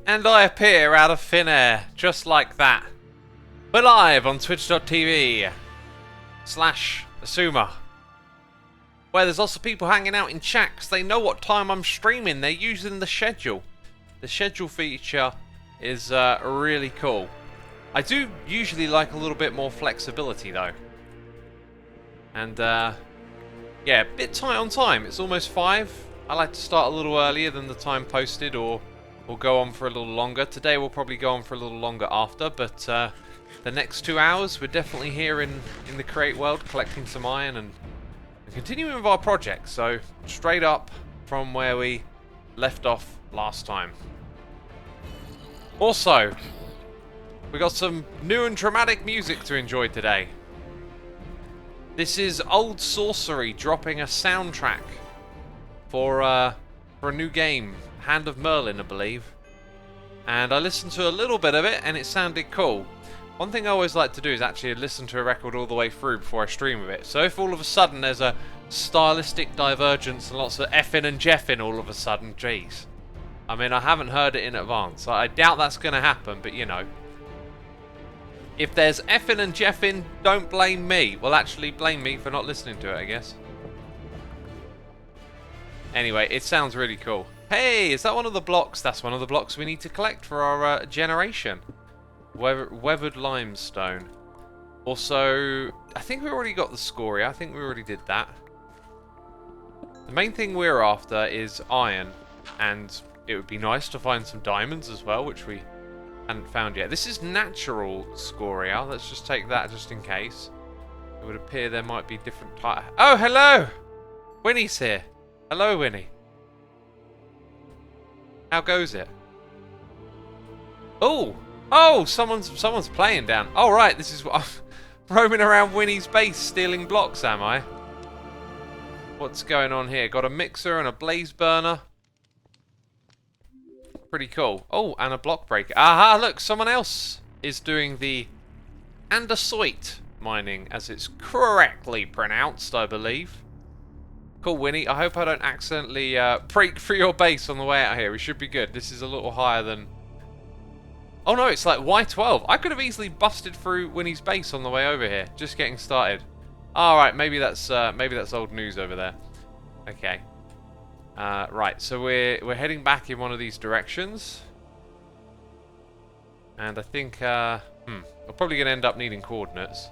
And I appear out of thin air, just like that. We're live on twitch.tv/Xisuma, where there's lots of people hanging out in chat because they know what time I'm streaming. They're using the schedule. The schedule feature is really cool. I do usually like a little bit more flexibility though. And yeah, a bit tight on time. It's almost 5. I like to start a little earlier than the time posted, or we'll go on for a little longer. Today we'll probably go on for a little longer after, but the next 2 hours we're definitely here in the create world collecting some iron and continuing with our project. So straight up from where we left off last time. Also, we got some new and dramatic music to enjoy today. This is Old Sorcery dropping a soundtrack for a new game, Hand of Merlin, I believe. And I listened to a little bit of it, and it sounded cool. One thing I always like to do is actually listen to a record all the way through before I stream of it. So if all of a sudden there's a stylistic divergence and lots of effing and jeffing all of a sudden, jeez. I mean, I haven't heard it in advance. I doubt that's going to happen, but you know. If there's effing and jeffing, don't blame me. Well, actually, blame me for not listening to it, I guess. Anyway, it sounds really cool. Hey, is that one of the blocks? That's one of the blocks we need to collect for our generation. Weathered limestone. Also, I think we already got the scoria. I think we already did that. The main thing we're after is iron. And it would be nice to find some diamonds as well, which we hadn't found yet. This is natural scoria. Let's just take that just in case. It would appear there might be different types. Oh, hello! Winnie's here. Hello, Winnie. How goes it? Oh! Oh! Someone's playing down. Oh, right. This is what I'm roaming around Winnie's base stealing blocks, am I? What's going on here? Got a mixer and a blaze burner. Pretty cool. Oh, and a block breaker. Aha, look, someone else is doing the andesite mining, as it's correctly pronounced, I believe. Cool, Winnie. I hope I don't accidentally break through your base on the way out here. We should be good. This is a little higher than... Oh no, it's like Y12. I could have easily busted through Winnie's base on the way over here. Just getting started. Alright, maybe that's old news over there. Okay. Right, so we're heading back in one of these directions. And I think, we're probably going to end up needing coordinates.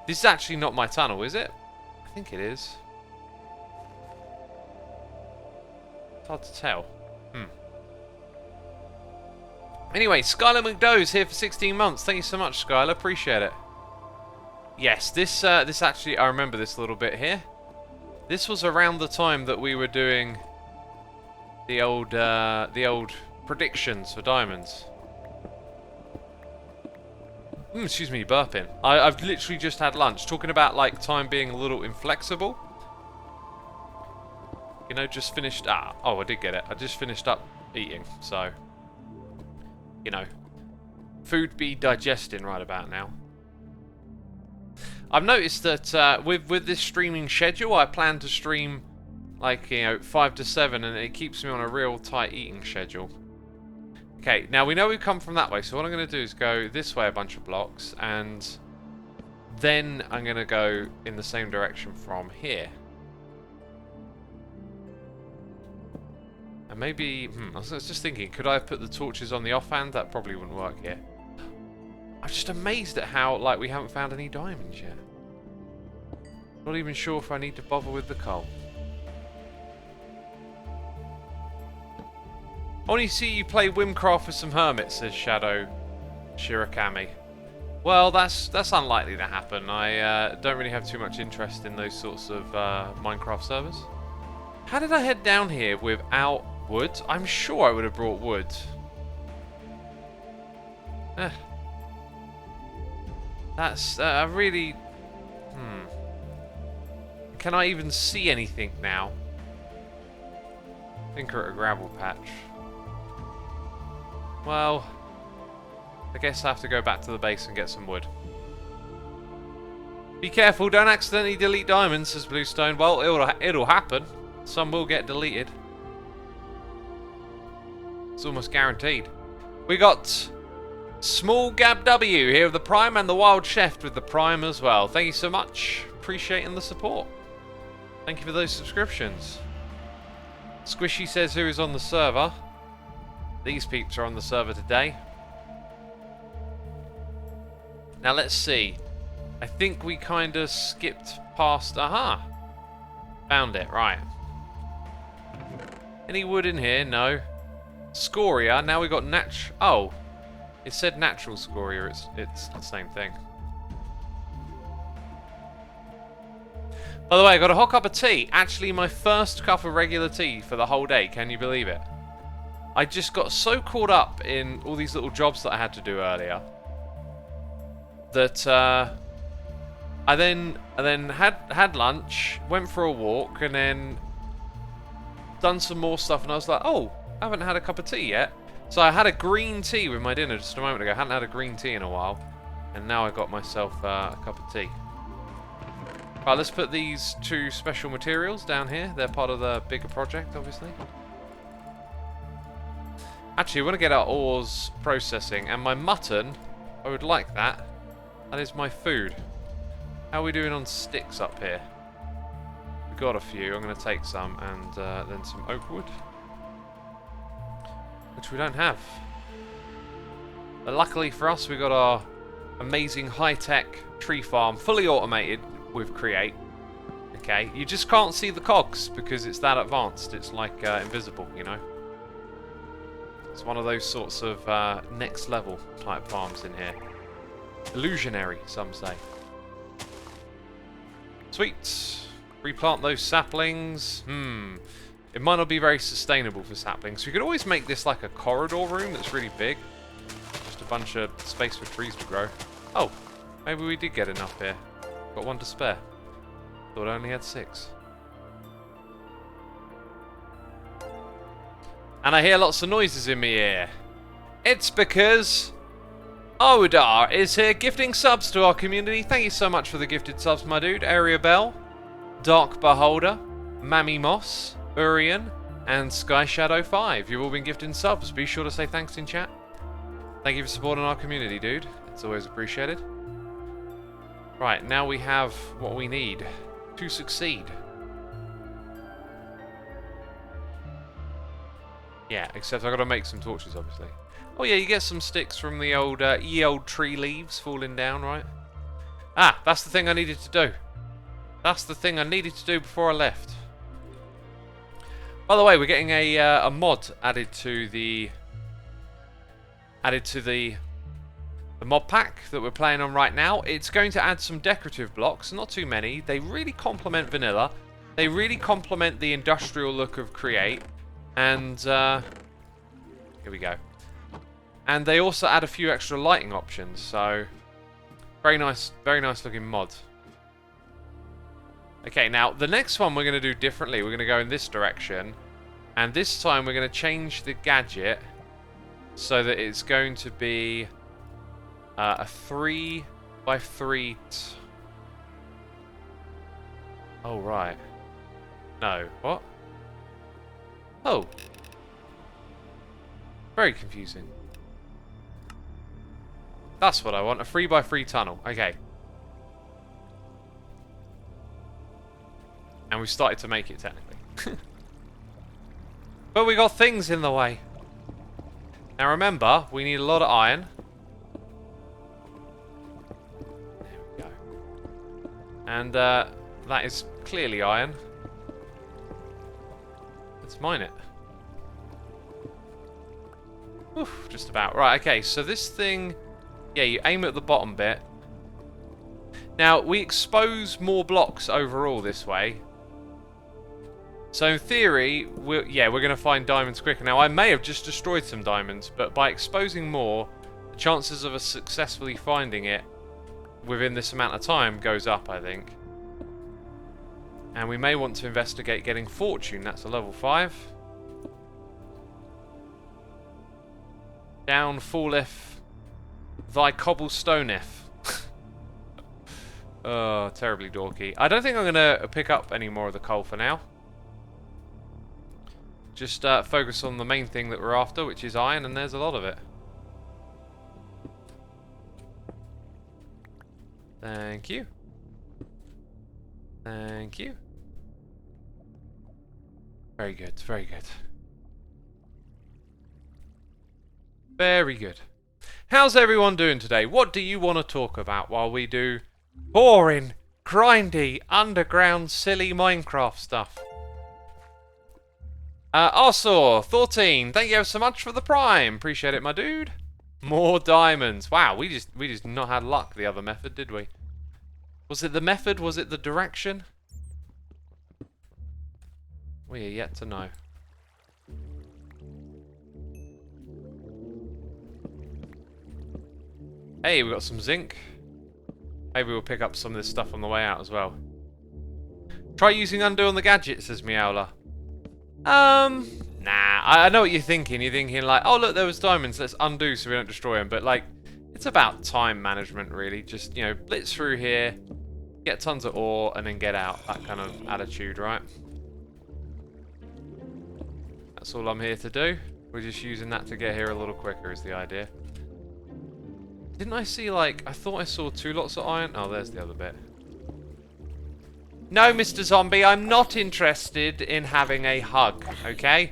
This is actually not my tunnel, is it? I think it is. It's hard to tell. Anyway, Skylar McDow's here for 16 months. Thank you so much, Skylar. Appreciate it. Yes, this actually, I remember this little bit here. This was around the time that we were doing the old predictions for diamonds. Excuse me, burping. I've literally just had lunch, talking about like time being a little inflexible. You know, just finished. Oh, I did get it. I just finished up eating, so you know, food be digesting right about now. I've noticed that with this streaming schedule, I plan to stream like, you know, 5 to 7, and it keeps me on a real tight eating schedule. Okay, now we know we've come from that way, so what I'm going to do is go this way a bunch of blocks, and then I'm going to go in the same direction from here. And maybe, I was just thinking, could I have put the torches on the offhand? That probably wouldn't work here. I'm just amazed at how, like, we haven't found any diamonds yet. Not even sure if I need to bother with the coal. I want to see you play Wimcraft with some hermits, says Shadow Shirakami. Well, that's unlikely to happen. I don't really have too much interest in those sorts of Minecraft servers. How did I head down here without wood? I'm sure I would have brought wood. That's really... Can I even see anything now? I think we're at a gravel patch. Well, I guess I have to go back to the base and get some wood. Be careful, don't accidentally delete diamonds, says Bluestone. Well, it'll happen. Some will get deleted. It's almost guaranteed. We got Small Gab W here with the Prime and the Wild Chef with the Prime as well. Thank you so much. Appreciating the support. Thank you for those subscriptions. Squishy says who is on the server. These peeps are on the server today. Now let's see. I think we kind of skipped past... Aha! Found it, right. Any wood in here? No. Scoria. Now we got Oh. It said natural scoria. It's the same thing. By the way, I got a hot cup of tea. Actually, my first cup of regular tea for the whole day. Can you believe it? I just got so caught up in all these little jobs that I had to do earlier that I then had lunch, went for a walk, and then done some more stuff. And I was like, oh, I haven't had a cup of tea yet. So I had a green tea with my dinner just a moment ago. I hadn't had a green tea in a while, and now I got myself a cup of tea. Right, let's put these two special materials down here. They're part of the bigger project, obviously. Actually, we want to get our ores processing, and my mutton, I would like that. That is my food. How are we doing on sticks up here? We've got a few. I'm going to take some, and then some oak wood, which we don't have. But luckily for us, we got our amazing high-tech tree farm, fully automated with Create. Okay, you just can't see the cogs because it's that advanced. It's like invisible, you know. It's one of those sorts of next level type farms in here. Illusionary, some say. Sweet. Replant those saplings. It might not be very sustainable for saplings. So you could always make this like a corridor room that's really big. Just a bunch of space for trees to grow. Oh, maybe we did get enough here. Got one to spare. Thought I only had 6. And I hear lots of noises in my ear. It's because Odar is here gifting subs to our community. Thank you so much for the gifted subs, my dude. Area Bell, Dark Beholder, Mammy Moss, Urian, and Sky Shadow 5. You've all been gifting subs. Be sure to say thanks in chat. Thank you for supporting our community, dude. It's always appreciated. Right, now we have what we need to succeed. Yeah, except I've got to make some torches, obviously. Oh yeah, you get some sticks from the old old tree leaves falling down, right? Ah, that's the thing I needed to do. That's the thing I needed to do before I left. By the way, we're getting a mod added to the mod pack that we're playing on right now. It's going to add some decorative blocks, not too many. They really complement vanilla. They really complement the industrial look of Create. And here we go. And they also add a few extra lighting options. So very nice looking mod. Okay, now the next one we're going to do differently. We're going to go in this direction, and this time we're going to change the gadget so that it's going to be a 3x3. Oh right. No. What? Oh. Very confusing. That's what I want. A 3x3 tunnel. Okay. And we've started to make it, technically. But we got things in the way. Now remember, we need a lot of iron. There we go. And that is clearly iron. Let's mine it. Oof, just about. Right, okay, so this thing... Yeah, you aim at the bottom bit. Now, we expose more blocks overall this way. So in theory, we're going to find diamonds quicker. Now, I may have just destroyed some diamonds, but by exposing more, the chances of us successfully finding it within this amount of time goes up, I think. And we may want to investigate getting fortune. That's a level 5. Down falleth thy cobblestoneth. Oh, terribly dorky. I don't think I'm going to pick up any more of the coal for now. Just focus on the main thing that we're after, which is iron, and there's a lot of it. Thank you. Thank you. Very good, very good. Very good. How's everyone doing today? What do you want to talk about while we do boring, grindy, underground, silly Minecraft stuff? Arsaw14, thank you ever so much for the prime. Appreciate it, my dude. More diamonds. Wow, we just not had luck the other method, did we? Was it the method? Was it the direction? We are yet to know. Hey, we got some zinc. Maybe we'll pick up some of this stuff on the way out as well. Try using undo on the gadget, says Meowla. Nah, I know what you're thinking. You're thinking like, oh look, there was diamonds, let's undo so we don't destroy them. But like, it's about time management really. Just, you know, blitz through here, get tons of ore, and then get out. That kind of attitude, right? That's all I'm here to do. We're just using that to get here a little quicker is the idea. Didn't I see like, I thought I saw 2 lots of iron. Oh, there's the other bit. No, Mr. Zombie, I'm not interested in having a hug, okay?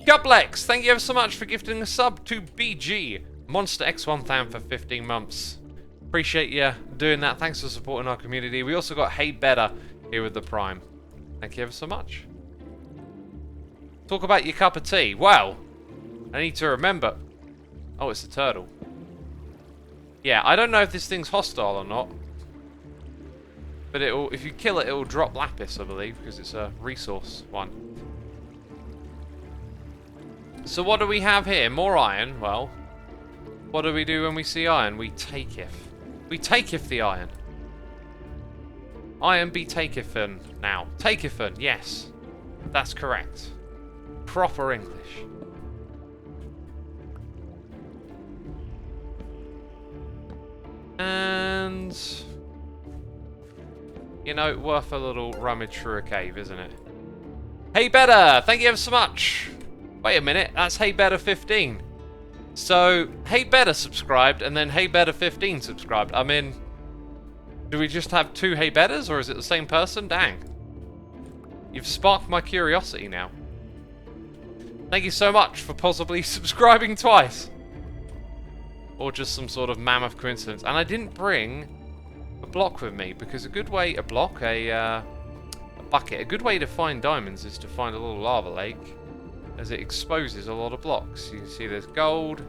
Gublex, thank you ever so much for gifting a sub to BG. Monster X1000 for 15 months. Appreciate you doing that. Thanks for supporting our community. We also got Hey Better here with the Prime. Thank you ever so much. Talk about your cup of tea. Well, I need to remember. Oh, it's a turtle. Yeah, I don't know if this thing's hostile or not. But it'll, if you kill it, it'll drop lapis, I believe, because it's a resource one. So what do we have here? More iron. Well, what do we do when we see iron? We taketh. We taketh the iron. Iron be takethen now. Takethen, yes. That's correct. Proper English. And... you know, worth a little rummage through a cave, isn't it? Hey Better, thank you ever so much. Wait a minute, that's Hey Better 15. So, Hey Better subscribed, and then Hey Better 15 subscribed. I mean, do we just have 2 Hey Betters, or is it the same person? Dang. You've sparked my curiosity now. Thank you so much for possibly subscribing twice. Or just some sort of mammoth coincidence. And I didn't bring a block with me, because a good way, a bucket, a good way to find diamonds is to find a little lava lake, as it exposes a lot of blocks. You can see there's gold,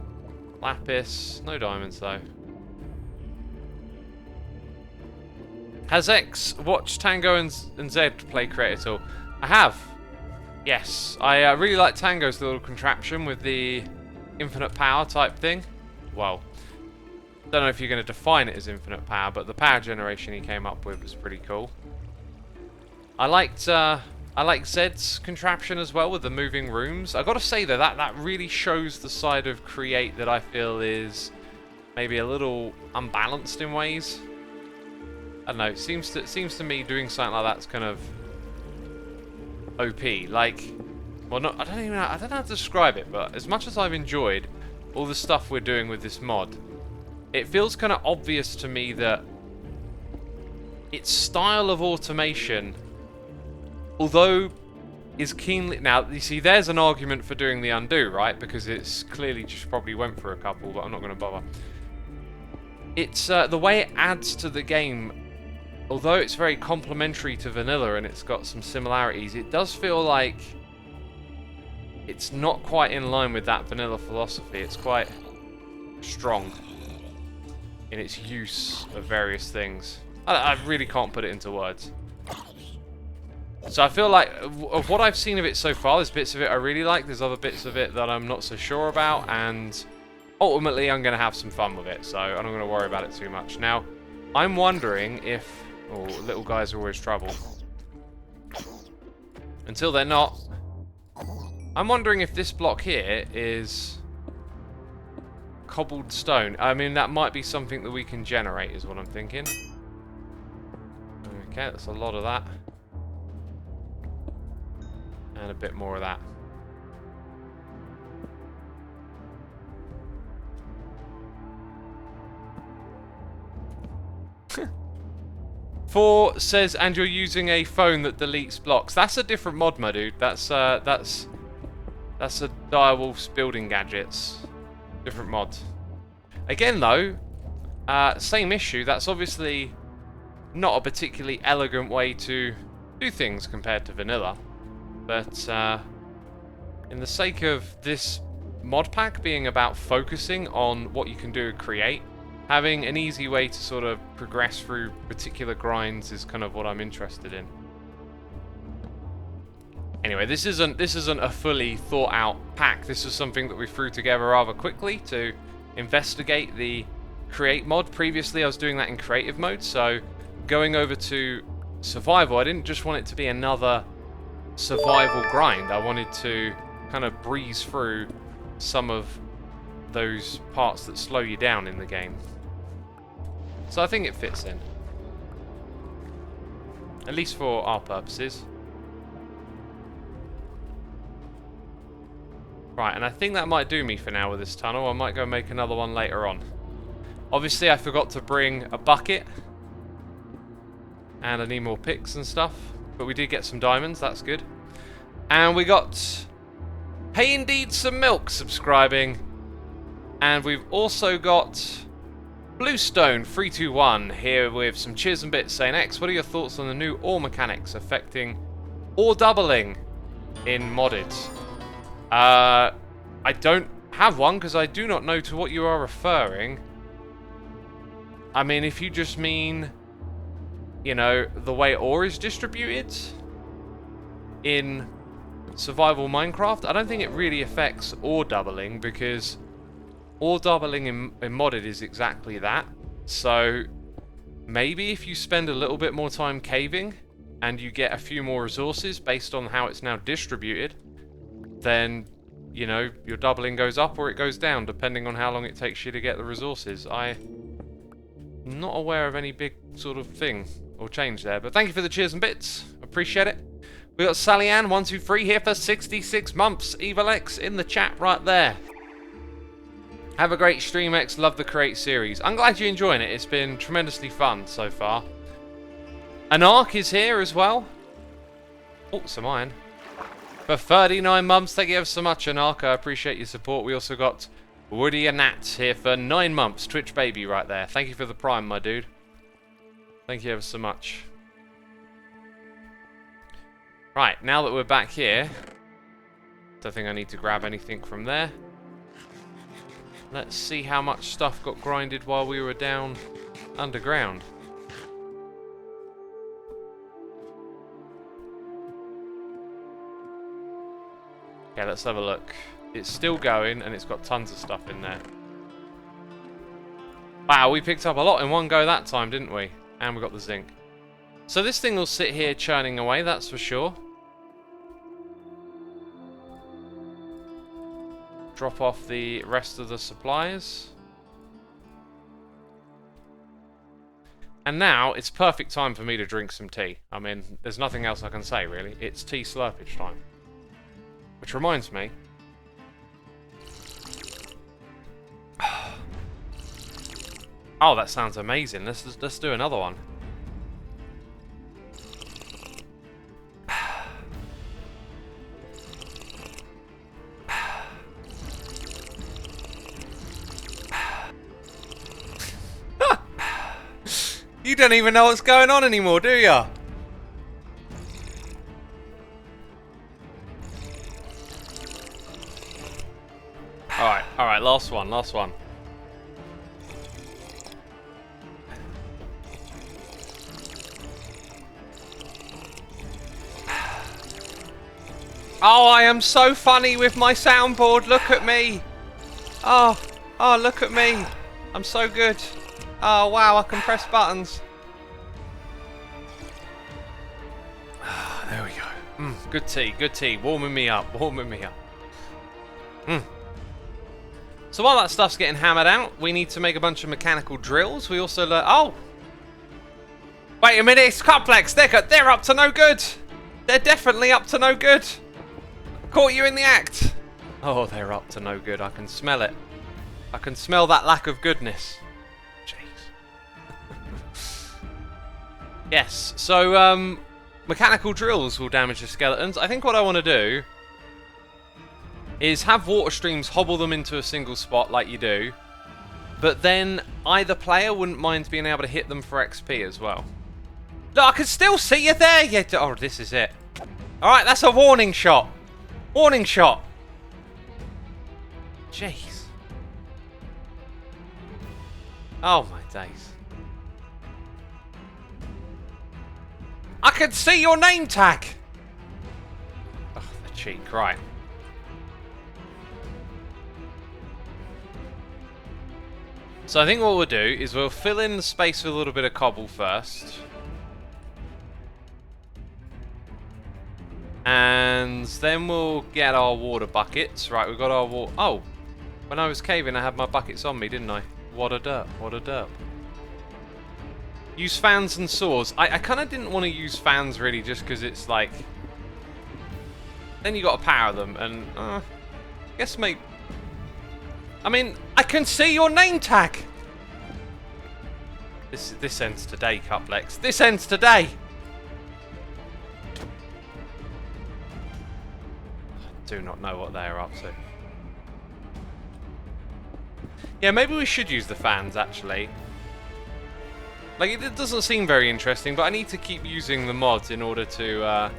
lapis, no diamonds though. Has X watched Tango and Zed play Create at all? I have. Yes, I really like Tango's little contraption with the infinite power type thing. Well, don't know if you're going to define it as infinite power, but the power generation he came up with was pretty cool. I like Zed's contraption as well with the moving rooms. I got to say though, that really shows the side of Create that I feel is maybe a little unbalanced in ways. I don't know. It seems to me doing something like that's kind of OP. Like, well, I don't know how to describe it, but as much as I've enjoyed all the stuff we're doing with this mod, it feels kind of obvious to me that its style of automation, although is keenly... Now, you see, there's an argument for doing the undo, right? Because it's clearly just probably went for a couple, but I'm not going to bother. It's the way it adds to the game, although it's very complementary to vanilla and it's got some similarities, it does feel like it's not quite in line with that vanilla philosophy. It's quite strong in its use of various things. I really can't put it into words. So I feel like, of what I've seen of it so far, there's bits of it I really like, there's other bits of it that I'm not so sure about, and ultimately I'm going to have some fun with it, so I'm not going to worry about it too much. Now, I'm wondering if... oh, little guys are always trouble. Until they're not. I'm wondering if this block here is cobbled stone. I mean, that might be something that we can generate, is what I'm thinking. Okay, that's a lot of that. And a bit more of that. 4 says, and you're using a phone that deletes blocks. That's a different mod, my dude. That's a Direwolf's building gadgets. Different mod. Again, though, same issue. That's obviously not a particularly elegant way to do things compared to vanilla. But in the sake of this mod pack being about focusing on what you can do and create, having an easy way to sort of progress through particular grinds is kind of what I'm interested in. Anyway, this isn't a fully thought out pack. This is something that we threw together rather quickly to investigate the create mod. Previously I was doing that in creative mode, so going over to survival, I didn't just want it to be another survival grind. I wanted to kind of breeze through some of those parts that slow you down in the game. So I think it fits in. At least for our purposes. Right, and I think that might do me for now with this tunnel. I might go make another one later on. Obviously I forgot to bring a bucket. And I need more picks and stuff. But we did get some diamonds, that's good. And we got Hey Indeed Some Milk subscribing. And we've also got Bluestone 321 here with some cheers and bits saying, X, what are your thoughts on the new ore mechanics affecting ore doubling in modded? I don't have one because I do not know to what you are referring. I mean, if you just mean, you know, the way ore is distributed in survival Minecraft, I don't think it really affects ore doubling, because ore doubling in modded is exactly that. So maybe if you spend a little bit more time caving and you get a few more resources based on how it's now distributed, then, you know, your doubling goes up or it goes down depending on how long it takes you to get the resources. I'm not aware of any big sort of thing or change there, but thank you for the cheers and bits. Appreciate it. We got Sally Ann 123 here for 66 months. Evil X in the chat right there. Have a great stream, X. Love the Create series. I'm glad you're enjoying it. It's been tremendously fun so far. Anarch is here as well. Oh, some iron. For 39 months. Thank you ever so much, Anarch. I appreciate your support. We also got Woody and Nat here for 9 months. Twitch baby right there. Thank you for the prime, my dude. Thank you ever so much. Right, now that we're back here, don't think I need to grab anything from there. Let's see how much stuff got grinded while we were down underground. Okay, let's have a look. It's still going and it's got tons of stuff in there. Wow, we picked up a lot in one go that time, didn't we? And we got the zinc. So this thing will sit here churning away, that's for sure. Drop off the rest of the supplies. And now it's perfect time for me to drink some tea. I mean, there's nothing else I can say really. It's tea slurpage time. Which reminds me. Oh, that sounds amazing. Let's do another one. You don't even know what's going on anymore, do ya? Alright, last one. Oh, I am so funny with my soundboard, look at me! Oh, look at me! I'm so good! Oh wow, I can press buttons. There we go. Good tea, warming me up. So while that stuff's getting hammered out, we need to make a bunch of mechanical drills. We also learn. Oh! Wait a minute, it's complex. They're up to no good. They're definitely up to no good. Caught you in the act. Oh, they're up to no good. I can smell it. I can smell that lack of goodness. Yes, so mechanical drills will damage the skeletons. I think what I want to do is have water streams hobble them into a single spot like you do, but then either player wouldn't mind being able to hit them for XP as well. Look, I can still see you there! Oh, this is it. Alright, that's a warning shot. Warning shot. Jeez. Oh my days. I can see your name tag! Oh, the cheek, right. So I think what we'll do is we'll fill in the space with a little bit of cobble first. And then we'll get our water buckets. Right, we've got our water... Oh! When I was caving, I had my buckets on me, didn't I? What a derp, what a derp. Use fans and saws. I kind of didn't want to use fans, really, just because it's like... Then you got to power them, and... I guess maybe... I mean, I can see your name tag! This ends today, Cuplex. This ends today! Do not know what they're up to. Yeah, maybe we should use the fans, actually. Like, it doesn't seem very interesting, but I need to keep using the mods in order to,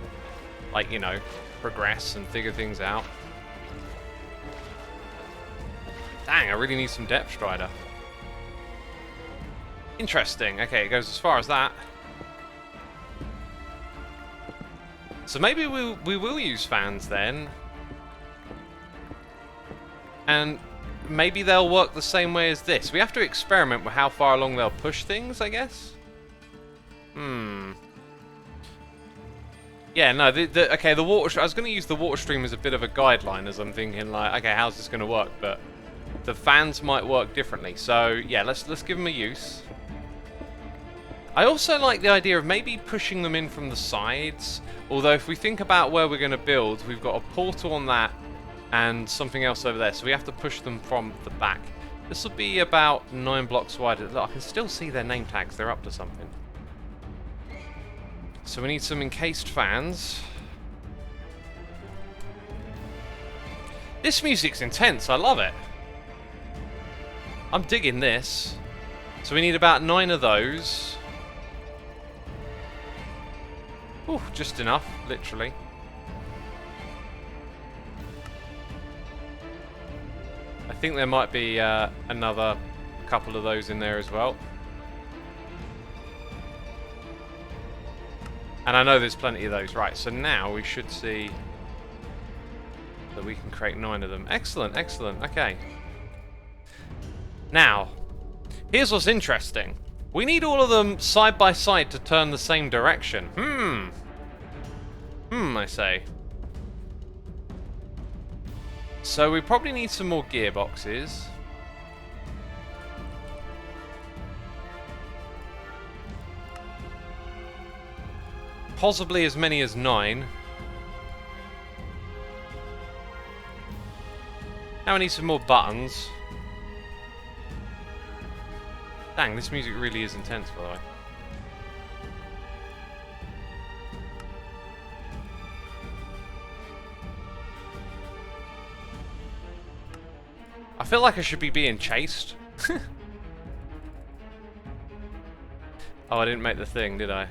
like, you know, progress and figure things out. Dang, I really need some depth strider. Interesting. Okay, it goes as far as that. So maybe we will use fans then. And maybe they'll work the same way as this. We have to experiment with how far along they'll push things, I guess. Yeah, no, okay, the water... I was going to use the water stream as a bit of a guideline, as I'm thinking, like, okay, how's this going to work? But the fans might work differently. So, yeah, let's give them a use. I also like the idea of maybe pushing them in from the sides. Although, if we think about where we're going to build, we've got a portal on that and something else over there. So we have to push them from the back. This will be about 9 blocks wide. Look, I can still see their name tags. They're up to something. So we need some encased fans. This music's intense. I love it. I'm digging this. So we need about 9 of those. Ooh, just enough, literally. I think there might be another couple of those in there as well. And I know there's plenty of those. Right, so now we should see that we can create 9 of them. Excellent, excellent. Okay. Now, here's what's interesting. We need all of them side by side to turn the same direction. I say. So we probably need some more gearboxes. Possibly as many as 9. Now we need some more buttons. Dang, this music really is intense, by the way. I feel like I should be being chased. Oh, I didn't make the thing, did I?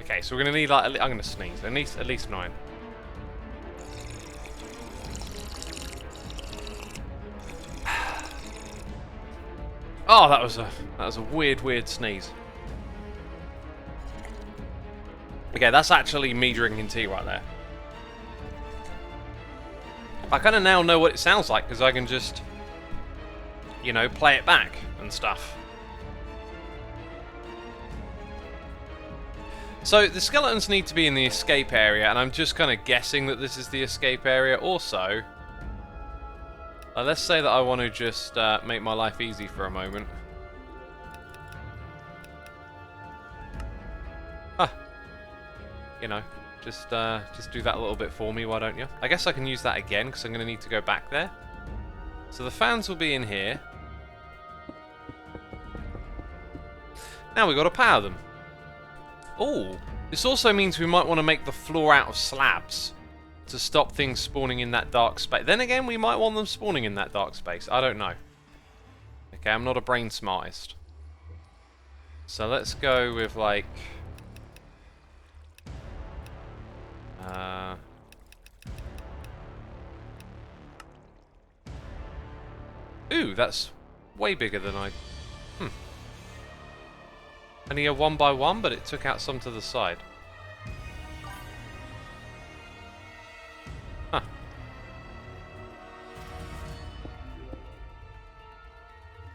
Okay, so we're gonna need like I'm gonna sneeze. At least 9. Oh, that was a weird sneeze. Okay, that's actually me drinking tea right there. I kind of now know what it sounds like because I can just, you know, play it back and stuff. So the skeletons need to be in the escape area, and I'm just kind of guessing that this is the escape area. Also, let's say that I want to just make my life easy for a moment. You know, just do that a little bit for me, why don't you? I guess I can use that again because I'm going to need to go back there. So the fans will be in here. Now we've got to power them. Oh, this also means we might want to make the floor out of slabs to stop things spawning in that dark space. Then again, we might want them spawning in that dark space. I don't know. Okay, I'm not a brain smartest. So let's go with like... Ooh, that's way bigger than I... Only a 1x1, but it took out some to the side. Huh.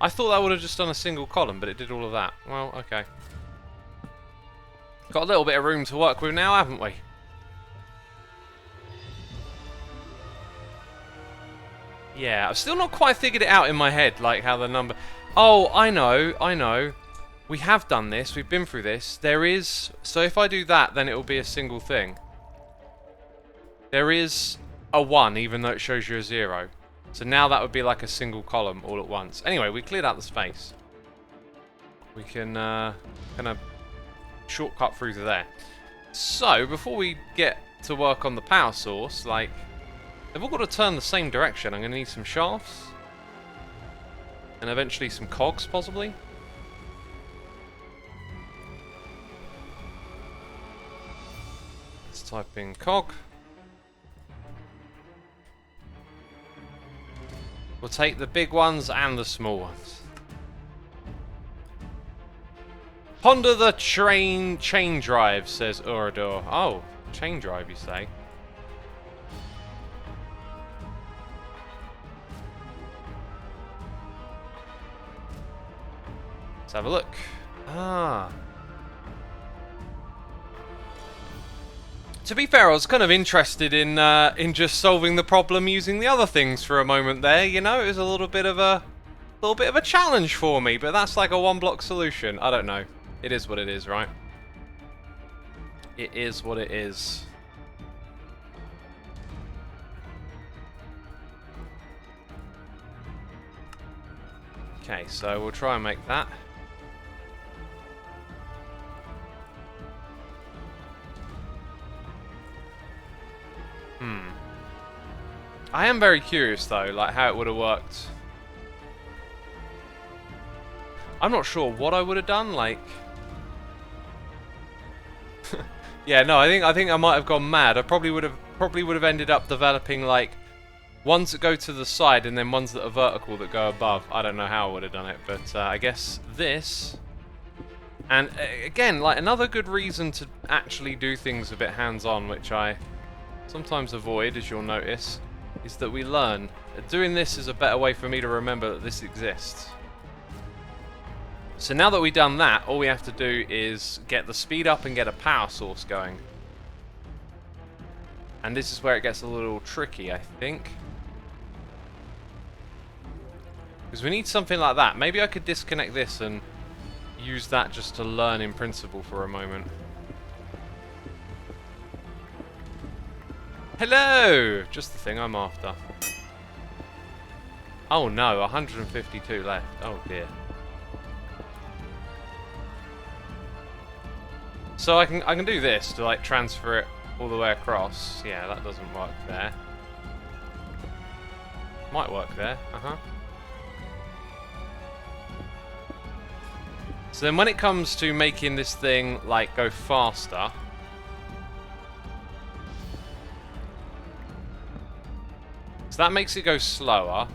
I thought that would have just done a single column, but it did all of that. Well, okay. Got a little bit of room to work with now, haven't we? Yeah, I've still not quite figured it out in my head, like how the number... Oh, I know. We have done this, we've been through this. There is... So if I do that, then it will be a single thing. There is a 1, even though it shows you a 0. So now that would be like a single column all at once. Anyway, we cleared out the space. We can kind of shortcut through to there. So, before we get to work on the power source, like... They've all got to turn the same direction. I'm going to need some shafts. And eventually some cogs, possibly. Let's type in cog. We'll take the big ones and the small ones. Ponder the chain drive, says Urador. Oh, chain drive, you say? Let's have a look. Ah. To be fair, I was kind of interested in just solving the problem using the other things for a moment there. You know, it was a little bit of a challenge for me, but that's like a one-block solution. I don't know. It is what it is, right? It is what it is. Okay, so we'll try and make that. I am very curious though, like how it would have worked. I'm not sure what I would have done, like... Yeah, no, I think I might have gone mad. I probably would have ended up developing like ones that go to the side and then ones that are vertical that go above. I don't know how I would have done it, but I guess this. And again, like another good reason to actually do things a bit hands-on, which I sometimes avoid, as you'll notice, is that we learn. Doing this is a better way for me to remember that this exists. So now that we've done that, all we have to do is get the speed up and get a power source going. And this is where it gets a little tricky, I think. Because we need something like that. Maybe I could disconnect this and use that just to learn in principle for a moment. Hello! Just the thing I'm after. Oh no, 152 left. Oh dear. So I can do this to like transfer it all the way across. Yeah, that doesn't work there. Might work there. So then when it comes to making this thing like go faster, so that makes it go slower.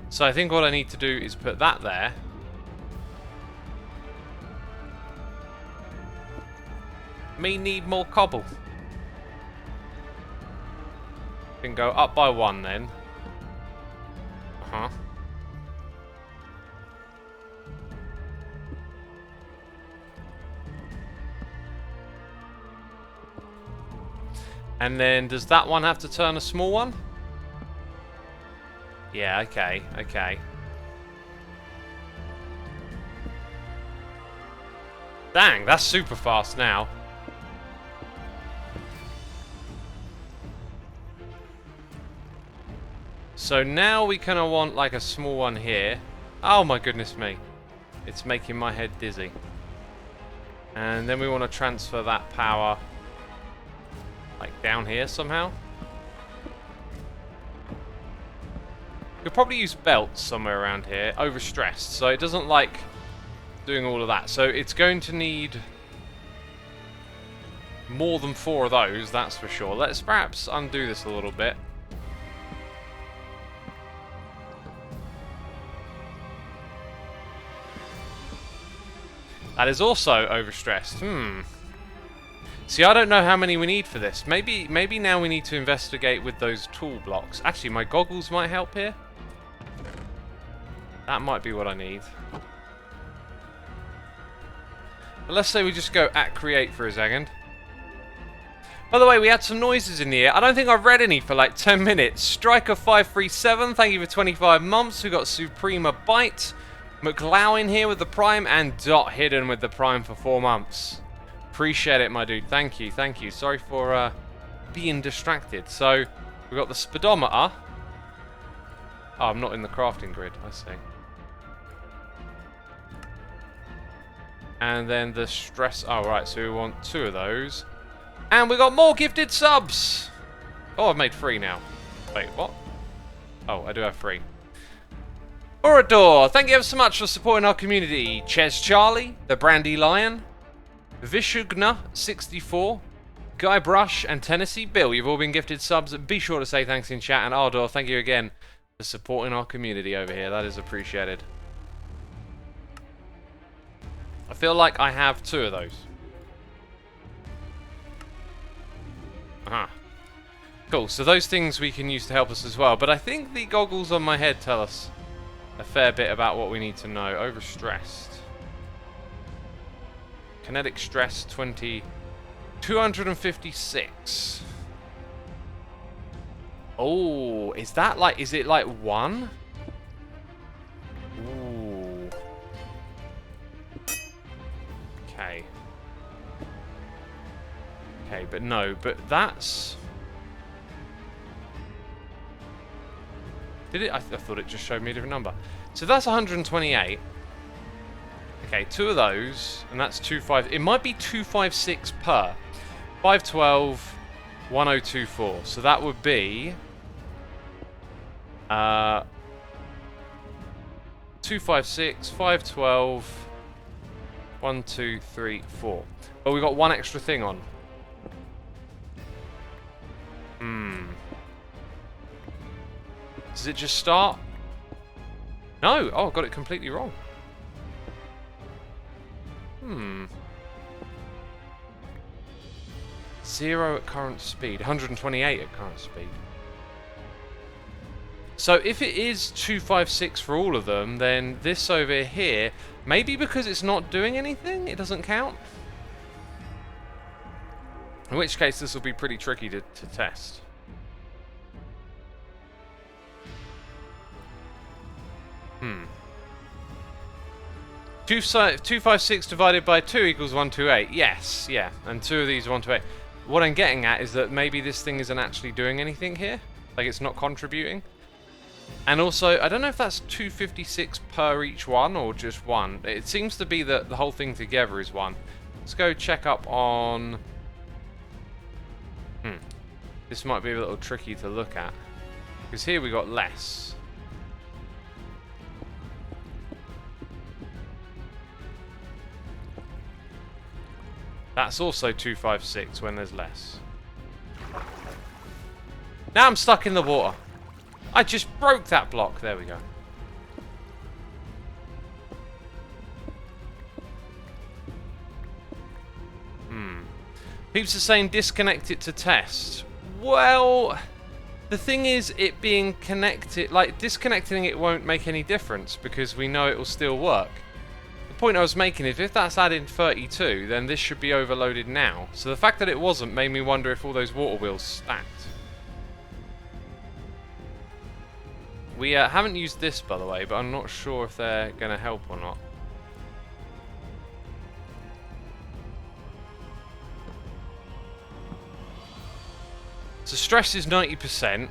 So I think what I need to do is put that there. Me need more cobble. Can go up by 1 then. And then does that one have to turn a small one? Yeah, okay, okay. Dang, that's super fast now. So now we kind of want like a small one here. Oh my goodness me. It's making my head dizzy. And then we want to transfer that power like down here somehow. You'll probably use belts somewhere around here, overstressed, so it doesn't like doing all of that. So it's going to need more than 4 of those, that's for sure. Let's perhaps undo this a little bit. That is also overstressed. See, I don't know how many we need for this. Maybe now we need to investigate with those tool blocks. Actually, my goggles might help here. That might be what I need. But let's say we just go at create for a second. By the way, we had some noises in the air. I don't think I've read any for like 10 minutes. Striker537, thank you for 25 months. We got Suprema Bite. McLowan here with the Prime. And Dot Hidden with the Prime for 4 months. Appreciate it, my dude. Thank you, thank you. Sorry for being distracted. So, we've got the speedometer. Oh, I'm not in the crafting grid, I see. And then the stress... Oh, right, so we want 2 of those. And we got more gifted subs! Oh, I've made 3 now. Wait, what? Oh, I do have 3. Orador, thank you ever so much for supporting our community. Ches Charlie, the Brandy Lion, Vishugna64, Guy Brush, and Tennessee Bill. You've all been gifted subs. Be sure to say thanks in chat. And Ardor, thank you again for supporting our community over here. That is appreciated. I feel like I have 2 of those. Aha. Cool, so those things we can use to help us as well. But I think the goggles on my head tell us a fair bit about what we need to know. Overstressed. Kinetic stress 20. 256. Oh, is that like, is it like 1? Ooh. Okay. Okay, but no, but that's... Did it? I thought it just showed me a different number. So that's 128. Okay, 2 of those, and that's 25. It might be 256 per. 512, 1024. So that would be 256, 512, 1, 2, 3, 4. But we got 1 extra thing on. Does it just start? No! Oh, I got it completely wrong. 0 at current speed. 128 at current speed. So if it is 256 for all of them, then this over here, maybe because it's not doing anything, it doesn't count? In which case this will be pretty tricky to test. Hmm. 256 divided by 2 equals 128. Yes, yeah. And 2 of these are 128. What I'm getting at is that maybe this thing isn't actually doing anything here. Like it's not contributing. And also, I don't know if that's 256 per each one or just 1. It seems to be that the whole thing together is 1. Let's go check up on... This might be a little tricky to look at. Because here we got less. That's also 256 when there's less. Now I'm stuck in the water. I just broke that block. There we go. Peeps are saying disconnect it to test. Well, the thing is, it being connected, like disconnecting it won't make any difference because we know it will still work. The point I was making is if that's adding 32, then this should be overloaded now. So the fact that it wasn't made me wonder if all those water wheels stacked. We haven't used this, by the way, but I'm not sure if they're going to help or not. So stress is 90%.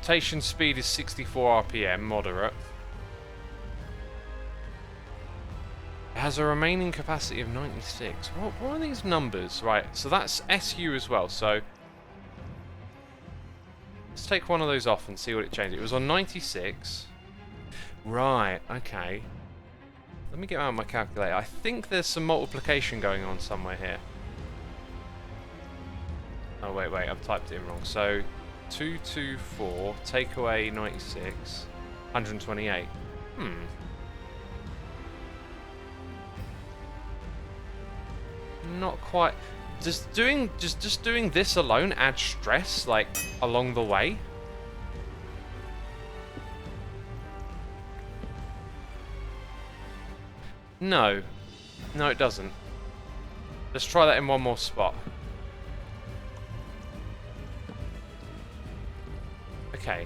Rotation speed is 64 RPM, moderate. It has a remaining capacity of 96. What are these numbers? Right, so that's SU as well, so... Let's take one of those off and see what it changed. It was on 96. Right, okay. Let me get out my calculator. I think there's some multiplication going on somewhere here. Oh, wait, I've typed it in wrong. So, 224, take away 96, 128. Not quite. Just doing this alone add stress, like, along the way? No. No, it doesn't. Let's try that in one more spot.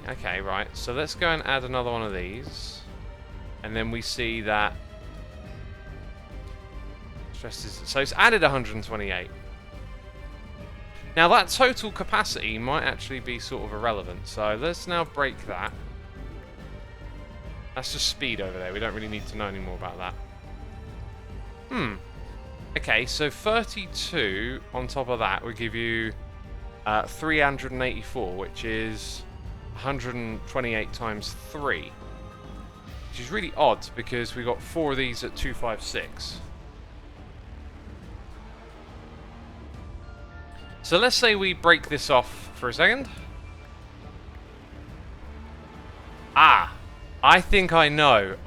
Okay, right. So let's go and add another one of these. And then we see that... Stress is... So it's added 128. Now that total capacity might actually be sort of irrelevant. So let's now break that. That's just speed over there. We don't really need to know any more about that. Okay, so 32 on top of that would give you 384, which is 128 times 3. Which is really odd because we got 4 of these at 256. So let's say we break this off for a second. Ah! I think I know.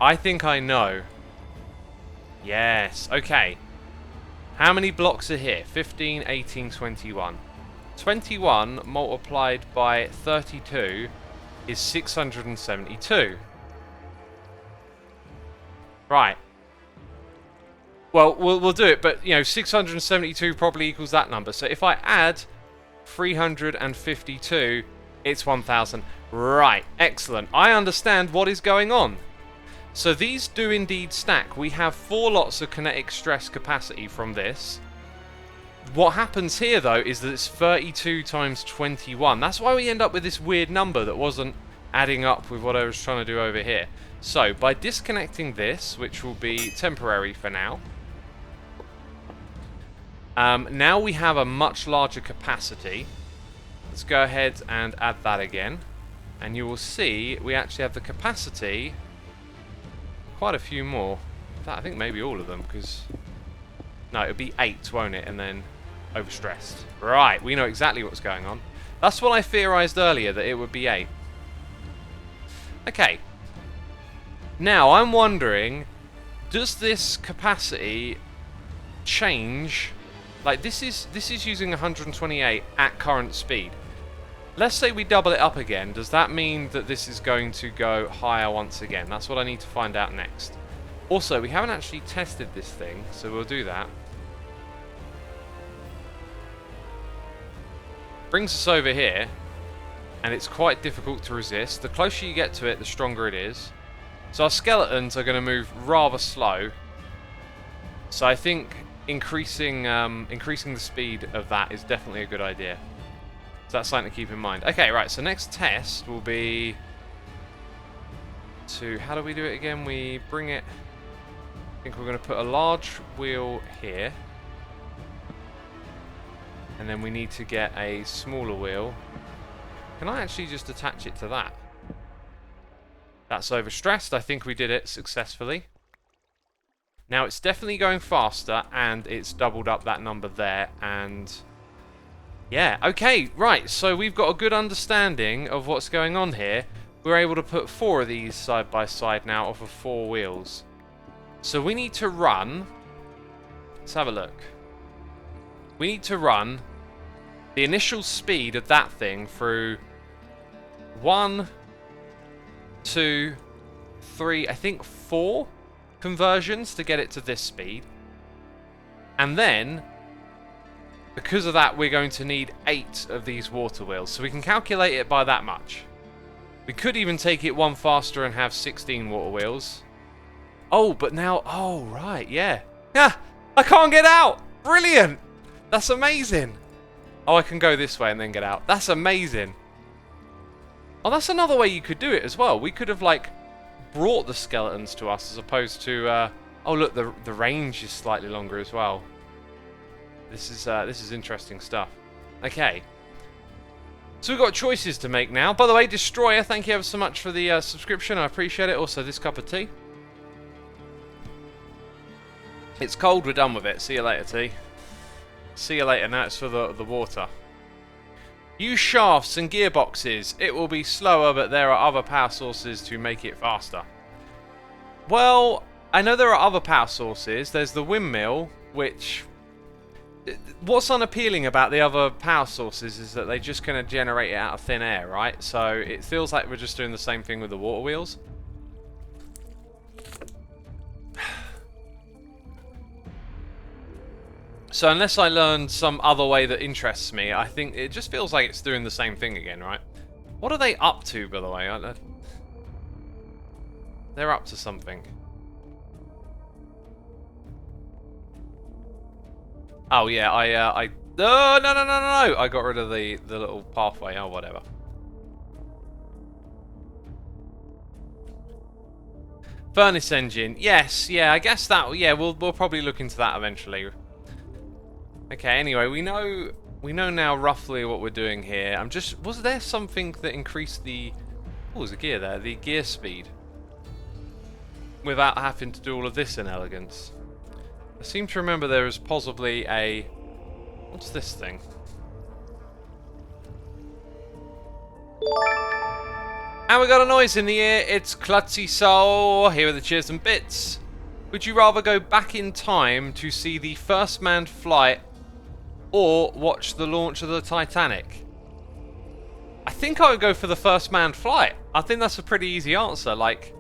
Yes, okay. How many blocks are here? 15, 18, 21. 21 multiplied by 32 is 672. Right. Well, we'll do it, but, 672 probably equals that number. So if I add 352, it's 1,000. Right, excellent. I understand what is going on. So these do indeed stack. We have 4 lots of kinetic stress capacity from this. What happens here, though, is that it's 32 times 21. That's why we end up with this weird number that wasn't adding up with what I was trying to do over here. So, by disconnecting this, which will be temporary for now, now we have a much larger capacity. Let's go ahead and add that again. And you will see we actually have the capacity... Quite a few more. I think maybe all of them, because... No, it'll be 8, won't it? And then overstressed. Right, we know exactly what's going on. That's what I theorized earlier, that it would be 8. Okay. Now, I'm wondering, does this capacity change? Like, this is using 128 at current speed. Let's say we double it up again. Does that mean that this is going to go higher once again? That's what I need to find out next. Also, we haven't actually tested this thing, so we'll do that. Brings us over here, and it's quite difficult to resist. The closer you get to it, the stronger it is. So our skeletons are going to move rather slow. So I think increasing the speed of that is definitely a good idea. So that's something to keep in mind. Okay, right, so next test will be to... How do we do it again? We bring it... I think we're going to put a large wheel here. And then we need to get a smaller wheel. Can I actually just attach it to that? That's overstressed. I think we did it successfully. Now, it's definitely going faster, and it's doubled up that number there, and... Yeah, okay, right, so we've got a good understanding of what's going on here. We're able to put 4 of these side by side now off of 4 wheels. So we need to run... Let's have a look. We need to run the initial speed of that thing through 1, 2, 3, I think 4 conversions to get it to this speed. And then... Because of that, we're going to need 8 of these water wheels, so we can calculate it by that much. We could even take it one faster and have 16 water wheels. Oh, but now... Oh, right, yeah. Yeah, I can't get out! Brilliant! That's amazing! Oh, I can go this way and then get out. That's amazing. Oh, that's another way you could do it as well. We could have, like, brought the skeletons to us as opposed to... oh, look, the range is slightly longer as well. This is interesting stuff. Okay. So we've got choices to make now. By the way, Destroyer, thank you ever so much for the subscription. I appreciate it. Also, this cup of tea. It's cold. We're done with it. See you later, tea. See you later. Now it's for the water. Use shafts and gearboxes. It will be slower, but there are other power sources to make it faster. Well, I know there are other power sources. There's the windmill, which... What's unappealing about the other power sources is that they just kind of generate it out of thin air, right? So it feels like we're just doing the same thing with the water wheels. So unless I learn some other way that interests me, I think it just feels like it's doing the same thing again, right? What are they up to, by the way? They're up to something. Oh yeah, no, I got rid of the little pathway. Oh, whatever. Furnace engine. Yes, yeah, I guess that. Yeah, we'll probably look into that eventually. Okay. Anyway, we know now roughly what we're doing here. Was there something that increased the? Oh, there's a gear there. The gear speed. Without having to do all of this in elegance. I seem to remember there is possibly a... What's this thing? And we got a noise in the ear. It's Klutzy Soul. Here are the cheers and bits. Would you rather go back in time to see the first manned flight or watch the launch of the Titanic? I think I would go for the first manned flight. I think that's a pretty easy answer. Like,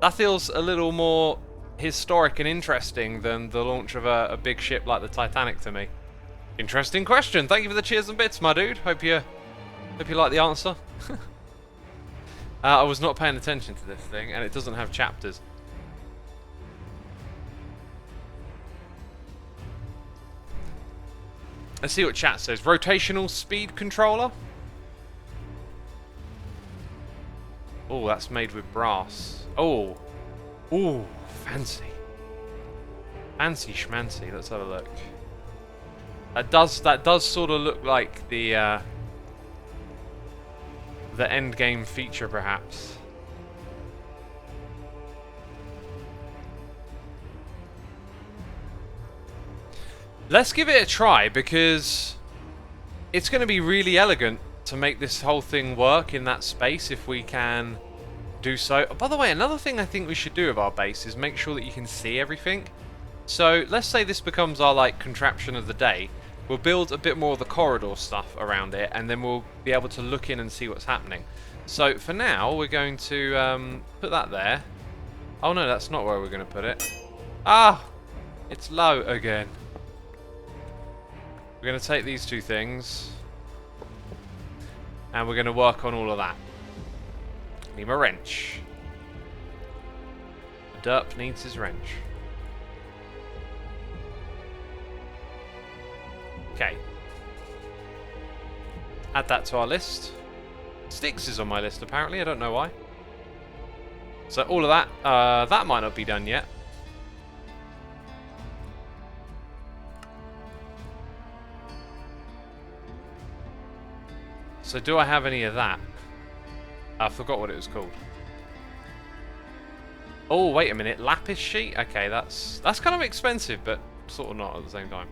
that feels a little more historic and interesting than the launch of a big ship like the Titanic to me. Interesting question. Thank you for the cheers and bits, my dude. Hope you like the answer. I was not paying attention to this thing, and it doesn't have chapters. Let's see what chat says. Rotational speed controller. Oh, that's made with brass. Oh. Ooh, fancy. Fancy schmancy. Let's have a look. That does sort of look like the end game feature, perhaps. Let's give it a try, because it's going to be really elegant to make this whole thing work in that space if we can do so. Oh, by the way, another thing I think we should do with our base is make sure that you can see everything. So let's say this becomes our like contraption of the day. We'll build a bit more of the corridor stuff around it, and then we'll be able to look in and see what's happening. So for now, we're going to put that there. Oh no, that's not where we're going to put it. Ah, it's low again. We're going to take these two things, and we're going to work on all of that. Need my wrench. The derp needs his wrench. Okay. Add that to our list. Sticks is on my list, apparently. I don't know why. So all of that, that might not be done yet. So do I have any of that? I forgot what it was called. Oh, wait a minute. Lapis sheet? Okay, that's kind of expensive, but sort of not at the same time.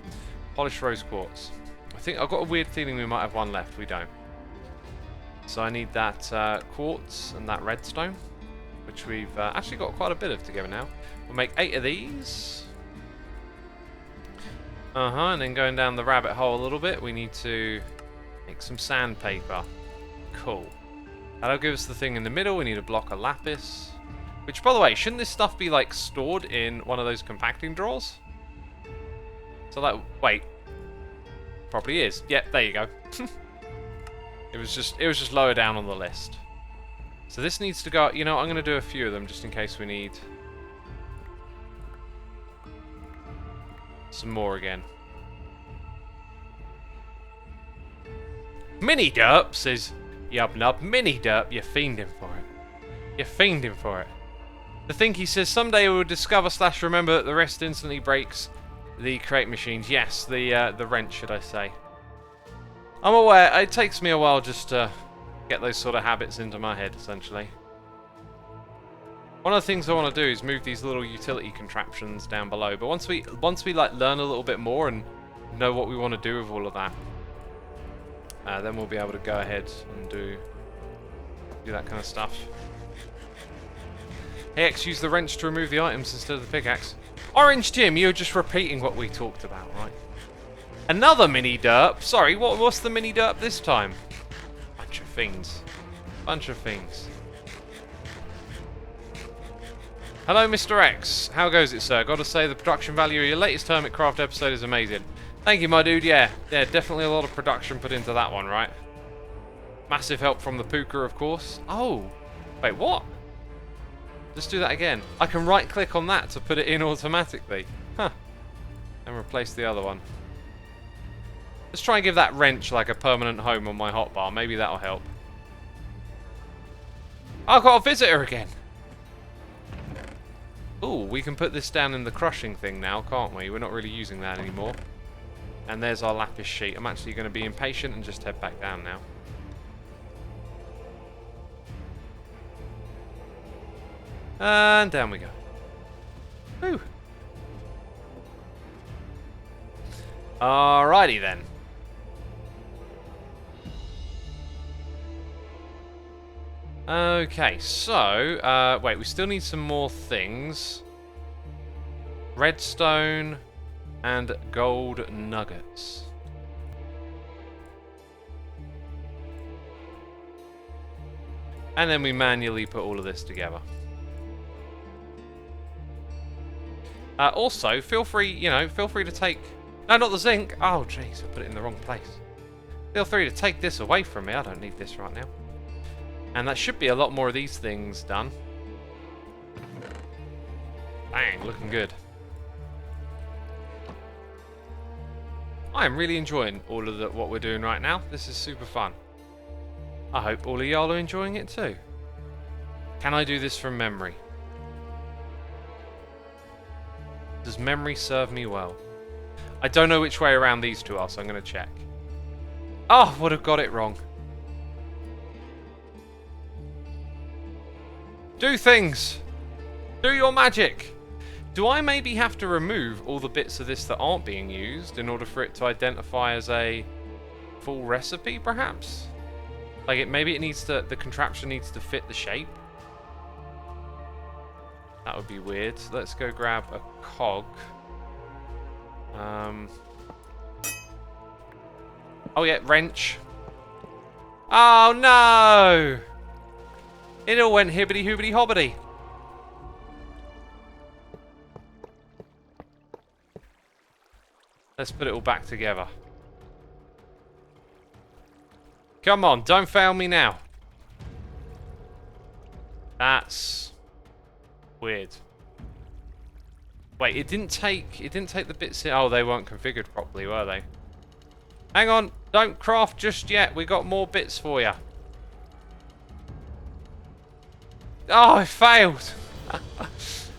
Polished rose quartz. I think I've got a weird feeling we might have one left. We don't. So I need that quartz and that redstone, which we've actually got quite a bit of together now. We'll make 8 of these. And then going down the rabbit hole a little bit, we need to make some sandpaper. Cool. That'll give us the thing in the middle. We need a block of lapis. Which, by the way, shouldn't this stuff be like stored in one of those compacting drawers? So that, wait, probably is. Yeah, there you go. It was just lower down on the list. So this needs to go. You know, I'm going to do a few of them just in case we need some more again. Mini Derp says, Yub nub. Mini derp. You're fiending for it. You're fiending for it. The Thinky says, someday we will discover / remember that the rest instantly breaks the crate machines. Yes, the wrench, should I say. I'm aware, it takes me a while just to get those sort of habits into my head, essentially. One of the things I want to do is move these little utility contraptions down below, but once we like learn a little bit more and know what we want to do with all of that, then we'll be able to go ahead and do that kind of stuff. Hey X, use the wrench to remove the items instead of the pickaxe. Orange Jim, you're just repeating what we talked about, right? Another mini derp. Sorry, what's the mini derp this time? Bunch of fiends. Bunch of fiends. Hello, Mr. X. How goes it, sir? Gotta say, the production value of your latest Hermitcraft episode is amazing. Thank you, my dude. Yeah, definitely a lot of production put into that one, right? Massive help from the Puka, of course. Oh, wait, what? Let's do that again. I can right-click on that to put it in automatically. Huh. And replace the other one. Let's try and give that wrench like a permanent home on my hotbar. Maybe that'll help. I've got a visitor again. Ooh, we can put this down in the crushing thing now, can't we? We're not really using that anymore. And there's our lapis sheet. I'm actually going to be impatient and just head back down now. And down we go. Woo. Alrighty then. Okay, so, wait, we still need some more things. Redstone and gold nuggets. And then we manually put all of this together. Also, feel free to take... No, not the zinc. Oh, jeez, I put it in the wrong place. Feel free to take this away from me. I don't need this right now. And that should be a lot more of these things done. Bang, looking good. I am really enjoying all of what we're doing right now. This is super fun. I hope all of y'all are enjoying it too. Can I do this from memory? Does memory serve me well? I don't know which way around these two are, so I'm going to check. Oh, would have got it wrong. Do things! Do your magic! Do I maybe have to remove all the bits of this that aren't being used in order for it to identify as a full recipe, perhaps? Like, maybe it needs to, the contraption needs to fit the shape? That would be weird. Let's go grab a cog. Oh yeah, wrench. Oh no! It all went hibbity hoobity hobbity. Let's put it all back together. Come on, don't fail me now. That's weird. Wait, it didn't take the bits in. Oh, they weren't configured properly, were they? Hang on, don't craft just yet. We got more bits for you. Oh, I failed.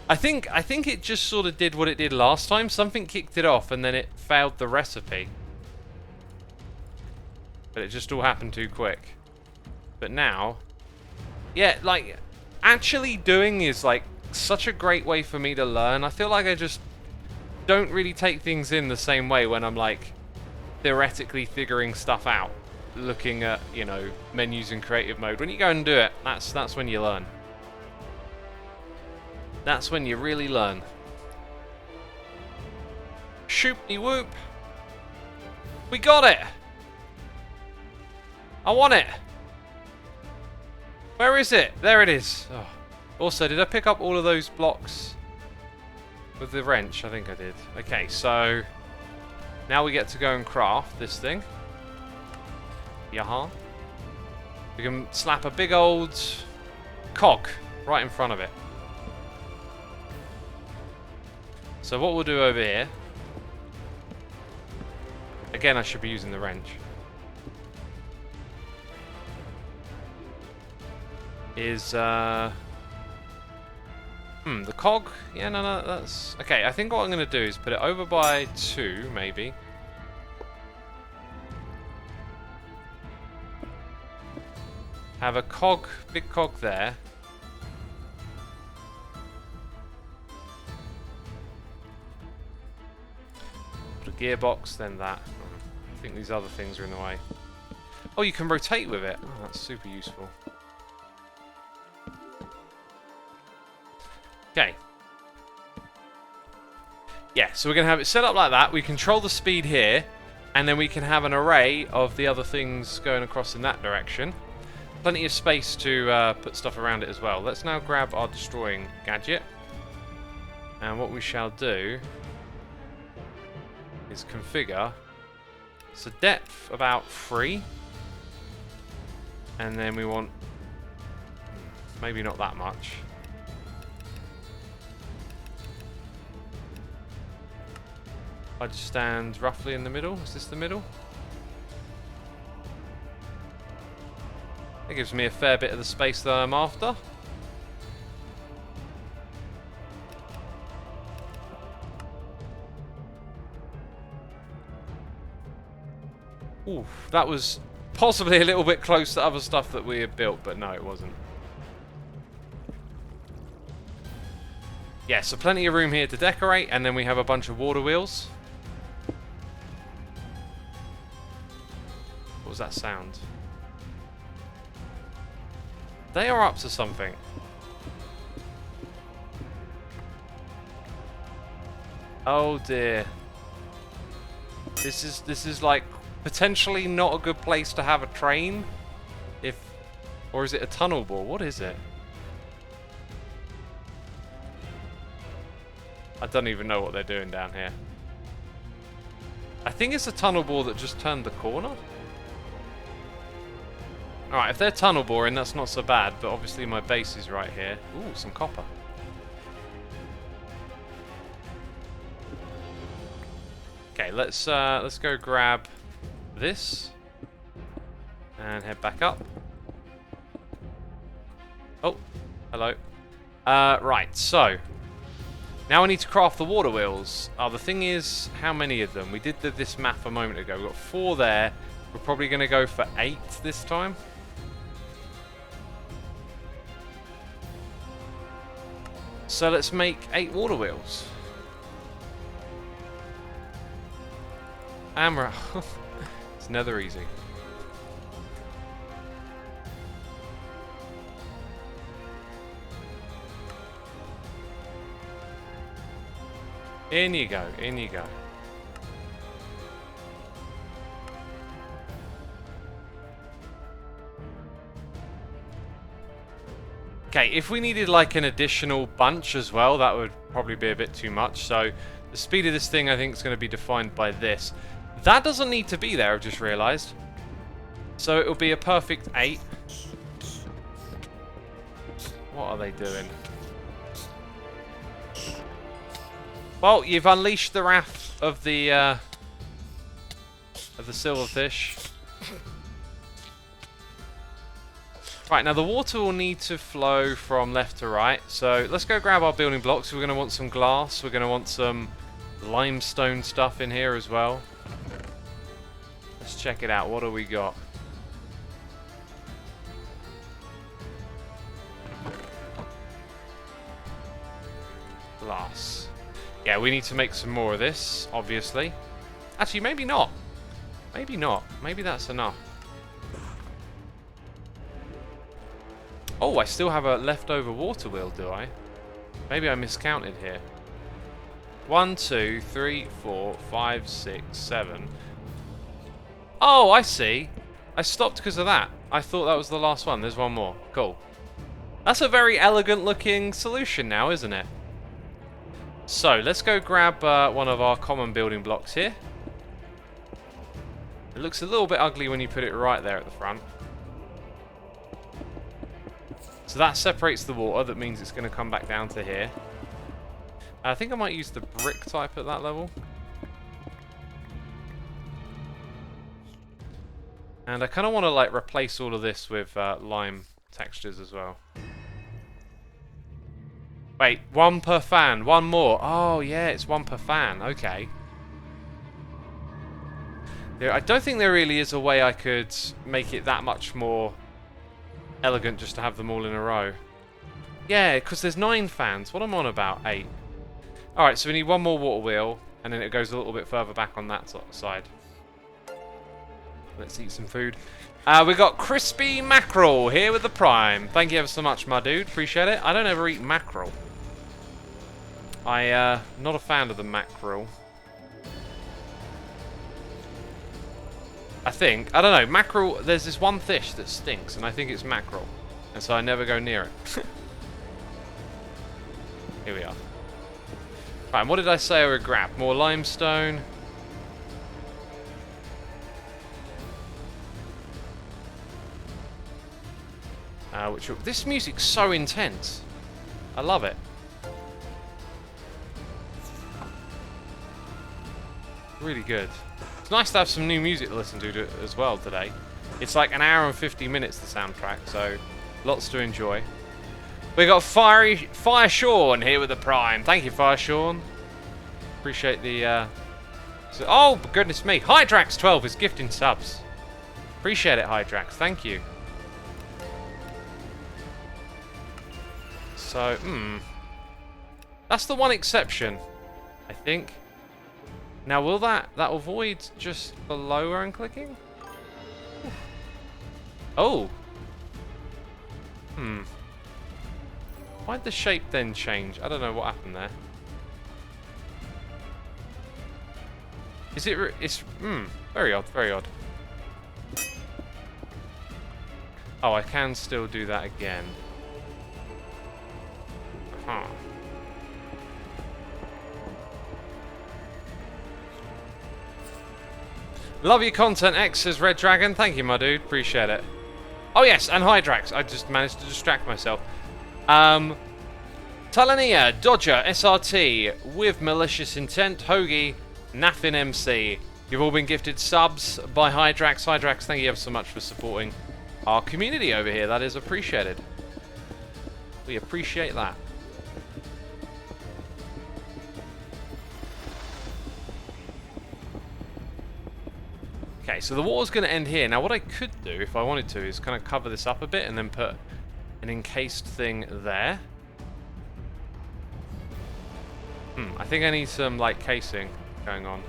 I think it just sort of did what it did last time. Something kicked it off and then it failed the recipe. But it just all happened too quick. But now, yeah, like, actually doing is like such a great way for me to learn. I feel like I just don't really take things in the same way when I'm like theoretically figuring stuff out, looking at, you know, menus in creative mode. When you go and do it, that's when you learn. That's when you really learn. Shoop-de-whoop. We got it! I want it! Where is it? There it is. Oh. Also, did I pick up all of those blocks with the wrench? I think I did. Okay, so now we get to go and craft this thing. Yaha. We can slap a big old cog right in front of it. So what we'll do over here... Again, I should be using the wrench. is the cog. Yeah, no, that's okay. I think what I'm going to do is put it over by 2, maybe. Have a cog, big cog there. Put a gearbox, then that. I think these other things are in the way. Oh, you can rotate with it. Oh, that's super useful. Okay. Yeah, so we're going to have it set up like that. We control the speed here, and then we can have an array of the other things going across in that direction. Plenty of space to put stuff around it as well. Let's now grab our destroying gadget. And what we shall do is configure. So depth about 3. And then we want maybe not that much. I just stand roughly in the middle. Is this the middle? That gives me a fair bit of the space that I'm after. Oof, that was possibly a little bit close to other stuff that we had built, but no, it wasn't. Yeah, so plenty of room here to decorate, and then we have a bunch of water wheels. What was that sound? They are up to something. Oh dear. This is like potentially not a good place to have a train. Or is it a tunnel bore? What is it? I don't even know what they're doing down here. I think it's a tunnel bore that just turned the corner. Alright, if they're tunnel boring, that's not so bad, but obviously my base is right here. Ooh, some copper. Okay, let's go grab this and head back up. Oh, hello. Right, so now I need to craft the water wheels. The thing is, how many of them? We did this math a moment ago. We've got 4 there. We're probably going to go for 8 this time. So let's make 8 water wheels. And we're it's never easy. In you go, in you go. Okay, if we needed like an additional bunch as well, that would probably be a bit too much. So the speed of this thing I think is going to be defined by this. That doesn't need to be there, I've just realised. So it'll be a perfect 8. What are they doing? Well, you've unleashed the wrath of the silverfish. Right, now the water will need to flow from left to right. So let's go grab our building blocks. We're going to want some glass. We're going to want some limestone stuff in here as well. Let's check it out. What do we got? Glass. Yeah, we need to make some more of this, obviously. Actually, maybe not. Maybe not. Maybe that's enough. Oh, I still have a leftover water wheel, do I? Maybe I miscounted here. 1, 2, 3, 4, 5, 6, 7. Oh, I see. I stopped because of that. I thought that was the last one. There's one more. Cool. That's a very elegant looking solution now, isn't it? So, let's go grab one of our common building blocks here. It looks a little bit ugly when you put it right there at the front. So that separates the water. That means it's going to come back down to here. I think I might use the brick type at that level. And I kind of want to like replace all of this with lime textures as well. Wait, one per fan, one more. Oh yeah, it's one per fan. Okay. I don't think there really is a way I could make it that much more elegant just to have them all in a row. Yeah, because there's 9 fans. What am I on about? 8. Alright, so we need one more water wheel, and then it goes a little bit further back on that side. Let's eat some food. We got crispy mackerel here with the prime. Thank you ever so much, my dude. Appreciate it. I don't ever eat mackerel. Not a fan of the mackerel. I think. I don't know. Mackerel, there's this one fish that stinks, and I think it's mackerel. And so I never go near it. Here we are. Right, and what did I say I would grab? More limestone. This music's so intense. I love it. Really good. It's nice to have some new music to listen to as well today. It's like an hour and 50 minutes, the soundtrack, so lots to enjoy. We got Fire Sean here with the prime. Thank you, Fire Sean. Appreciate the. Oh goodness me! Hydrax12 is gifting subs. Appreciate it, Hydrax. Thank you. So, that's the one exception, I think. Now, will that avoid just below where I'm clicking? Oh. Why'd the shape then change? I don't know what happened there. Is it? It's very odd. Very odd. Oh, I can still do that again. Huh. Love your content, X, says Red Dragon. Thank you, my dude. Appreciate it. Oh, yes, and Hydrax. I just managed to distract myself. Talania, Dodger, SRT, with malicious intent, Hoagie, Naffin MC. You've all been gifted subs by Hydrax. Hydrax, thank you ever so much for supporting our community over here. That is appreciated. We appreciate that. Okay, so the water's going to end here. Now, what I could do, if I wanted to, is kind of cover this up a bit and then put an encased thing there. I think I need some, like, casing going on.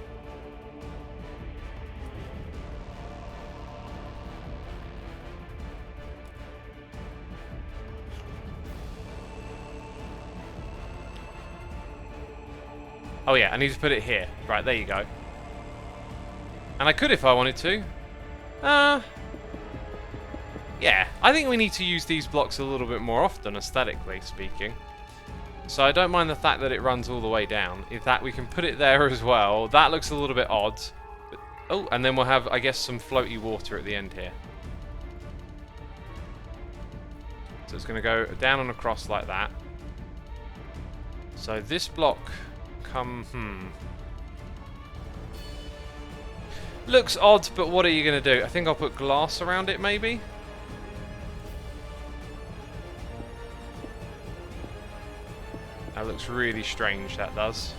Oh, yeah, I need to put it here. Right, there you go. And I could if I wanted to. Yeah, I think we need to use these blocks a little bit more often, aesthetically speaking. So I don't mind the fact that it runs all the way down. If that, we can put it there as well. That looks a little bit odd. But, oh, and then we'll have, I guess, some floaty water at the end here. So it's going to go down and across like that. So this block looks odd, but what are you going to do? I think I'll put glass around it, maybe? That looks really strange, that does.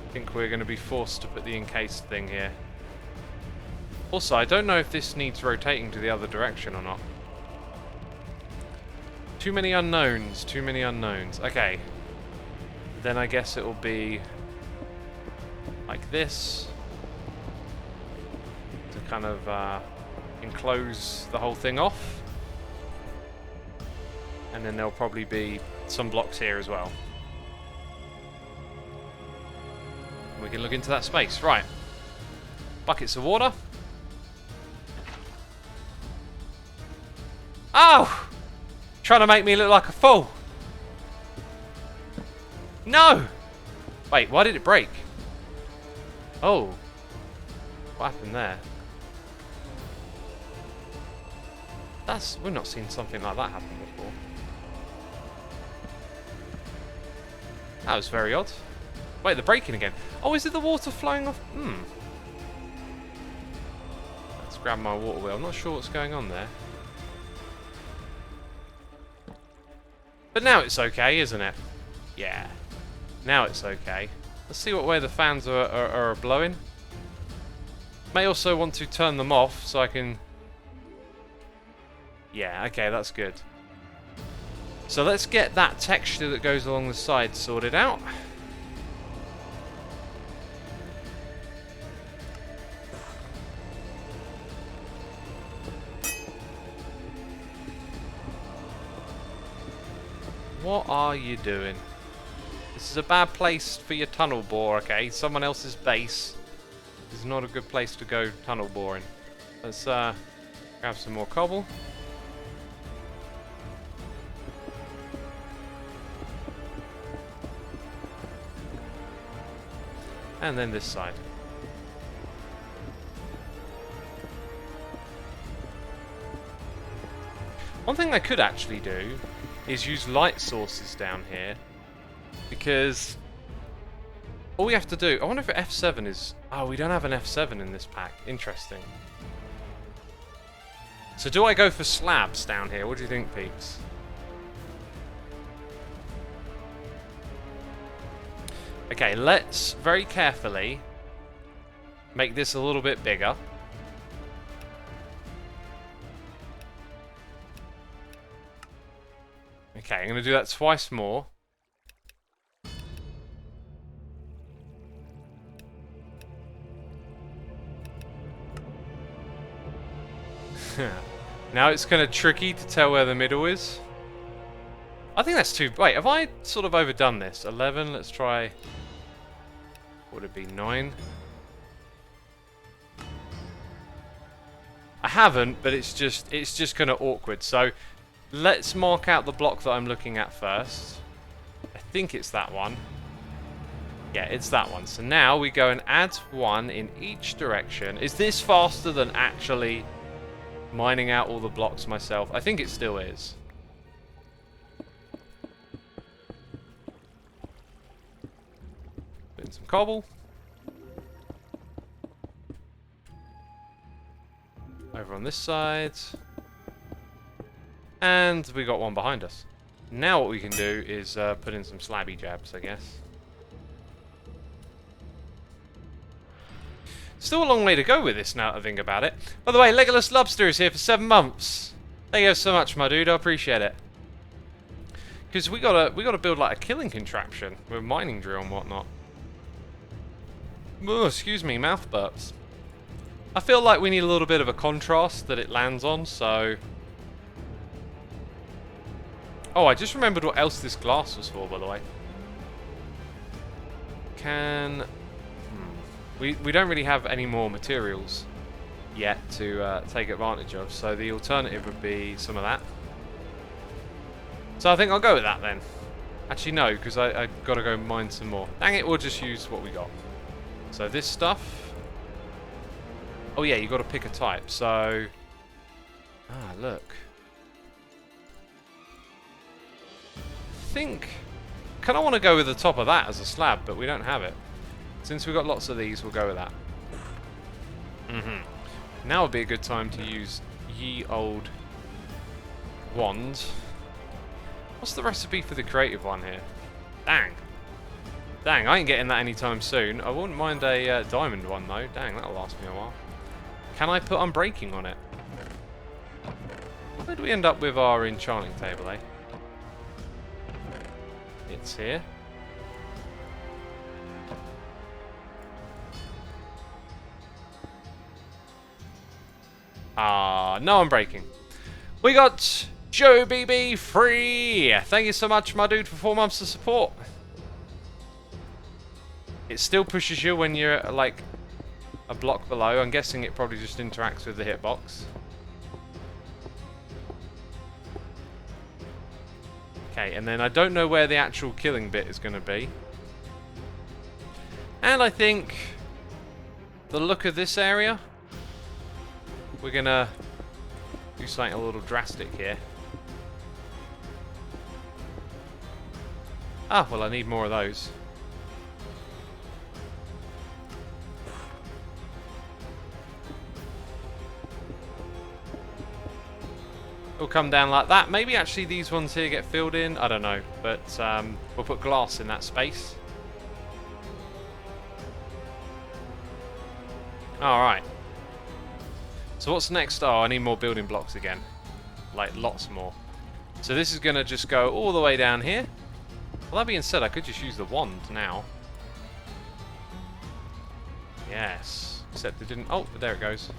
I think we're going to be forced to put the encased thing here. Also, I don't know if this needs rotating to the other direction or not. Too many unknowns, too many unknowns. Okay. Then I guess it will be like this. To kind of enclose the whole thing off. And then there'll probably be some blocks here as well. We can look into that space. Right. Buckets of water. Oh! Trying to make me look like a fool. No! Wait, why did it break? Oh. What happened there? We've not seen something like that happen before. That was very odd. Wait, they're breaking again. Oh, is it the water flowing off? Let's grab my water wheel. I'm not sure what's going on there. But now it's okay, isn't it? Yeah. Now it's okay. Let's see what way the fans are blowing. May also want to turn them off so I can... Yeah, okay, that's good. So let's get that texture that goes along the side sorted out. What are you doing? This is a bad place for your tunnel bore, okay? Someone else's base is not a good place to go tunnel boring. Let's grab some more cobble. And then this side. One thing I could actually do is use light sources down here, because all we have to do... I wonder if F7 is... Oh, we don't have an F7 in this pack. Interesting. So do I go for slabs down here? What do you think, peeps? Okay, let's very carefully make this a little bit bigger. Okay, I'm going to do that twice more. Now it's kind of tricky to tell where the middle is. I think that's too... Wait, have I sort of overdone this? 11, let's try... Would it be 9? I haven't, but it's just kind of awkward. So let's mark out the block that I'm looking at first. I think it's that one. Yeah, it's that one. So now we go and add one in each direction. Is this faster than actually mining out all the blocks myself? I think it still is. Put in some cobble. Over on this side. And we got one behind us. Now what we can do is put in some slabby jabs, I guess. Still a long way to go with this now that I think about it. By the way, Legolas Lobster is here for 7 months. Thank you so much, my dude. I appreciate it. Because we gotta build like a killing contraption with a mining drill and whatnot. Oh, excuse me, mouth burps. I feel like we need a little bit of a contrast that it lands on, so... Oh, I just remembered what else this glass was for, by the way. We don't really have any more materials yet to take advantage of, so the alternative would be some of that. So I think I'll go with that then. Actually no, because I got to go mine some more. Dang it, we'll just use what we got. So this stuff... Oh yeah, you got to pick a type, so... Ah, look. I think... Kind of want to go with the top of that as a slab, but we don't have it. Since we've got lots of these, we'll go with that. Now would be a good time to use ye old wand. What's the recipe for the creative one here? Dang. Dang, I ain't getting that anytime soon. I wouldn't mind a diamond one though. Dang, that'll last me a while. Can I put unbreaking on it? Where do we end up with our enchanting table, eh? It's here. Ah, no unbreaking. We got Joe BB free. Thank you so much, my dude, for 4 months of support. It still pushes you when you're like a block below. I'm guessing it probably just interacts with the hitbox. Okay, and then I don't know where the actual killing bit is going to be. And I think the look of this area, we're going to do something a little drastic here. Ah, well, I need more of those. will come down like that. Maybe actually these ones here get filled in. I don't know. But we'll put glass in that space. Alright. So what's next? Oh, I need more building blocks again. Like, lots more. So this is going to just go all the way down here. Well, that being said, I could just use the wand now. Yes. Except it didn't... Oh, there it goes.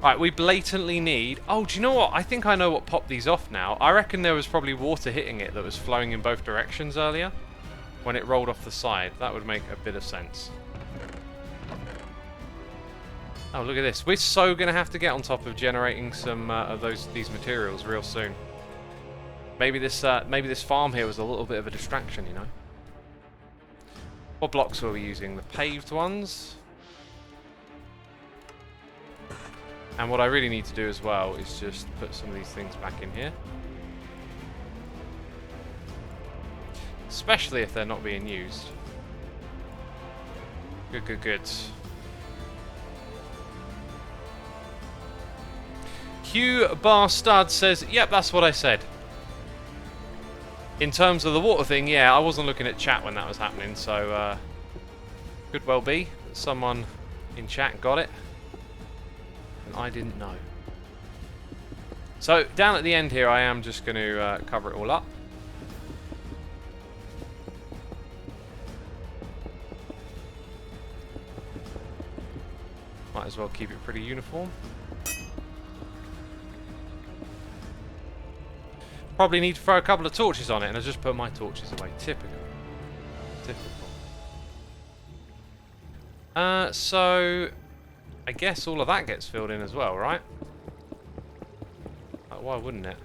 Right, we blatantly need... Oh, do you know what? I think I know what popped these off now. I reckon there was probably water hitting it that was flowing in both directions earlier. When it rolled off the side. That would make a bit of sense. Oh, look at this. We're so going to have to get on top of generating some of these materials real soon. Maybe this farm here was a little bit of a distraction, you know. What blocks were we using? The paved ones. And what I really need to do as well is just put some of these things back in here. Especially if they're not being used. Good, good, good. Hugh Barstud says, yep, that's what I said. In terms of the water thing, yeah, I wasn't looking at chat when that was happening, so could well be that someone in chat got it. And I didn't know. So, down at the end here, I am just going to cover it all up. Might as well keep it pretty uniform. Probably need to throw a couple of torches on it, and I just put my torches away. Typical. Typical. So I guess all of that gets filled in as well, right? Like, why wouldn't it?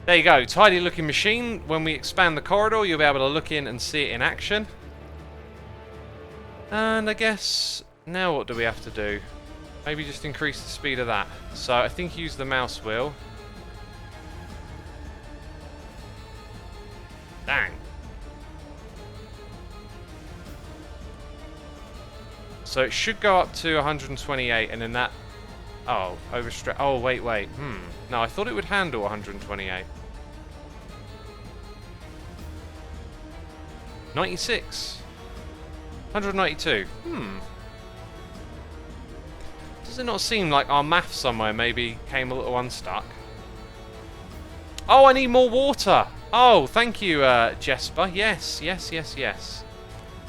There you go. Tidy looking machine. When we expand the corridor, you'll be able to look in and see it in action. And I guess... Now what do we have to do? Maybe just increase the speed of that. So I think use the mouse wheel. Dang. So it should go up to 128 and then that... Oh, overstretch. Oh, wait. No, I thought it would handle 128. 96. 192. Does it not seem like our math somewhere maybe came a little unstuck? Oh, I need more water. Oh, thank you, Jesper. Yes.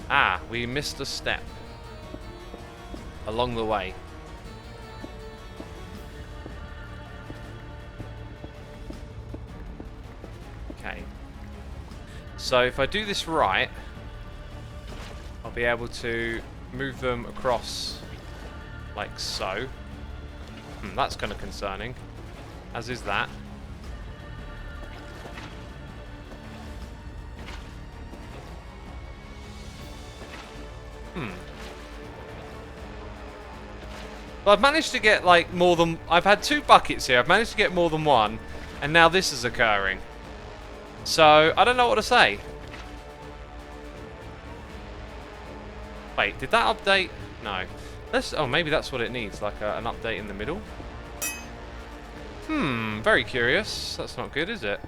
Ah, we missed a step along the way. Okay. So if I do this right, I'll be able to move them across like so. That's kind of concerning. As is that. Well, I've managed to get like more than... I've had 2 buckets here. I've managed to get more than one. And now this is occurring. So, I don't know what to say. Wait, did that update? No. Oh, maybe that's what it needs, like an update in the middle. Very curious. That's not good, is it?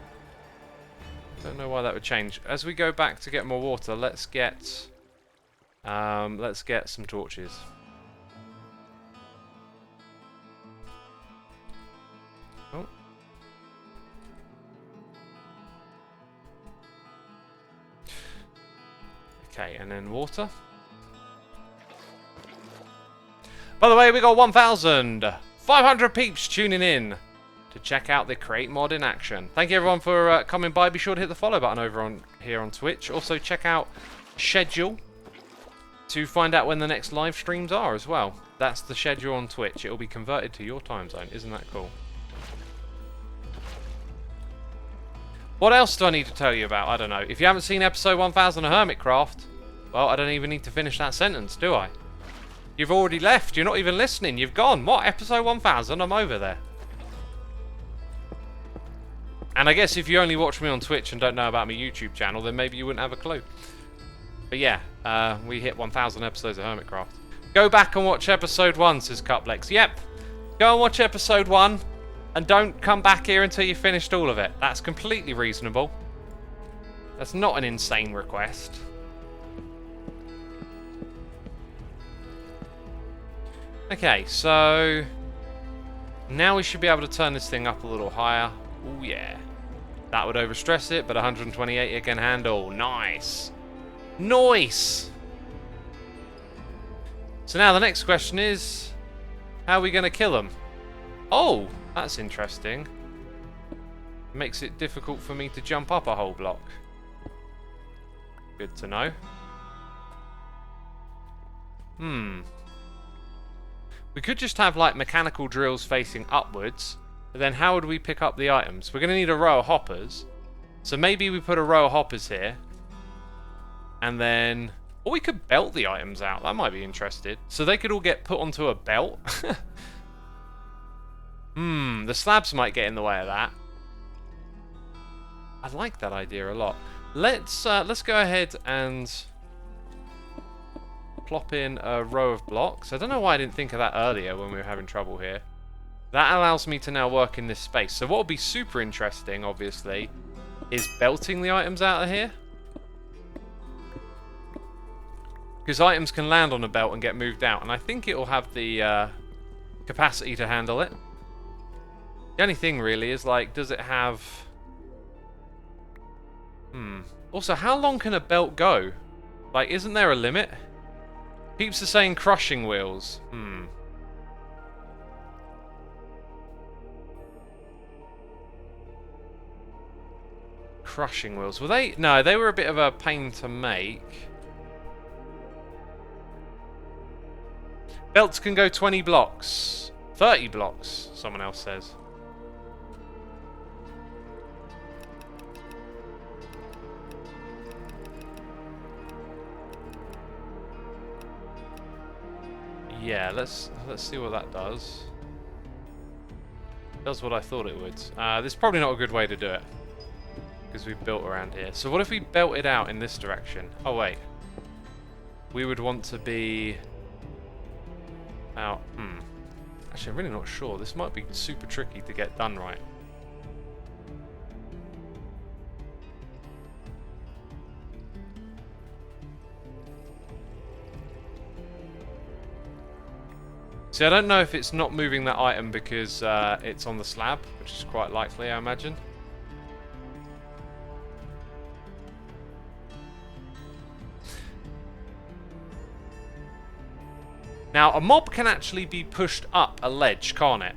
Don't know why that would change. As we go back to get more water, let's get some torches. Oh. Okay, and then water. By the way, we got 1,500 peeps tuning in to check out the Create mod in action. Thank you everyone for coming by. Be sure to hit the follow button over here on Twitch. Also check out schedule to find out when the next live streams are as well. That's the schedule on Twitch. It will be converted to your time zone. Isn't that cool? What else do I need to tell you about? I don't know. If you haven't seen episode 1000 of Hermitcraft, well, I don't even need to finish that sentence, do I? You've already left. You're not even listening. You've gone. What? Episode 1000? I'm over there. And I guess if you only watch me on Twitch and don't know about my YouTube channel, then maybe you wouldn't have a clue. But yeah, we hit 1,000 episodes of Hermitcraft. Go back and watch episode 1, says Cuplex. Yep, go and watch episode 1, and don't come back here until you've finished all of it. That's completely reasonable. That's not an insane request. Okay, so now we should be able to turn this thing up a little higher. Oh yeah. That would overstress it, but 128 it can handle. Nice. Nice! So now the next question is, how are we going to kill them? Oh, that's interesting. Makes it difficult for me to jump up a whole block. Good to know. We could just have like mechanical drills facing upwards, but then how would we pick up the items? We're going to need a row of hoppers. So maybe we put a row of hoppers here. And then... Or we could belt the items out. That might be interesting. So they could all get put onto a belt. The slabs might get in the way of that. I like that idea a lot. Let's go ahead and plop in a row of blocks. I don't know why I didn't think of that earlier when we were having trouble here. That allows me to now work in this space. So what would be super interesting, obviously, is belting the items out of here. Because items can land on a belt and get moved out, and I think it will have the capacity to handle it. The only thing really is, like, does it have... Also, how long can a belt go? Like, isn't there a limit? Peeps are saying crushing wheels. Crushing wheels. Were they? No, they were a bit of a pain to make. Belts can go 20 blocks. 30 blocks, someone else says. Yeah, let's see what that does. Does what I thought it would. This is probably not a good way to do it, because we've built around here. So what if we built it out in this direction? Oh wait. We would want to be out. Actually, I'm really not sure. This might be super tricky to get done right. See, I don't know if it's not moving that item because it's on the slab, which is quite likely, I imagine. Now, a mob can actually be pushed up a ledge, can't it?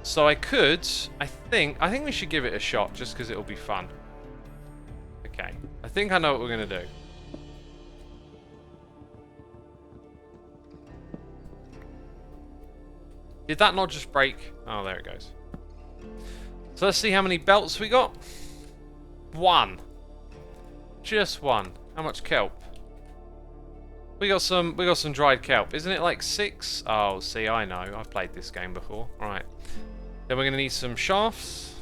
So I think we should give it a shot just because it'll be fun. Okay, I think I know what we're going to do. Did that not just break? Oh, there it goes. So let's see how many belts we got. 1. Just 1. How much kelp? We got some dried kelp. Isn't it like 6? Oh, see, I know. I've played this game before. Alright. Then we're going to need some shafts.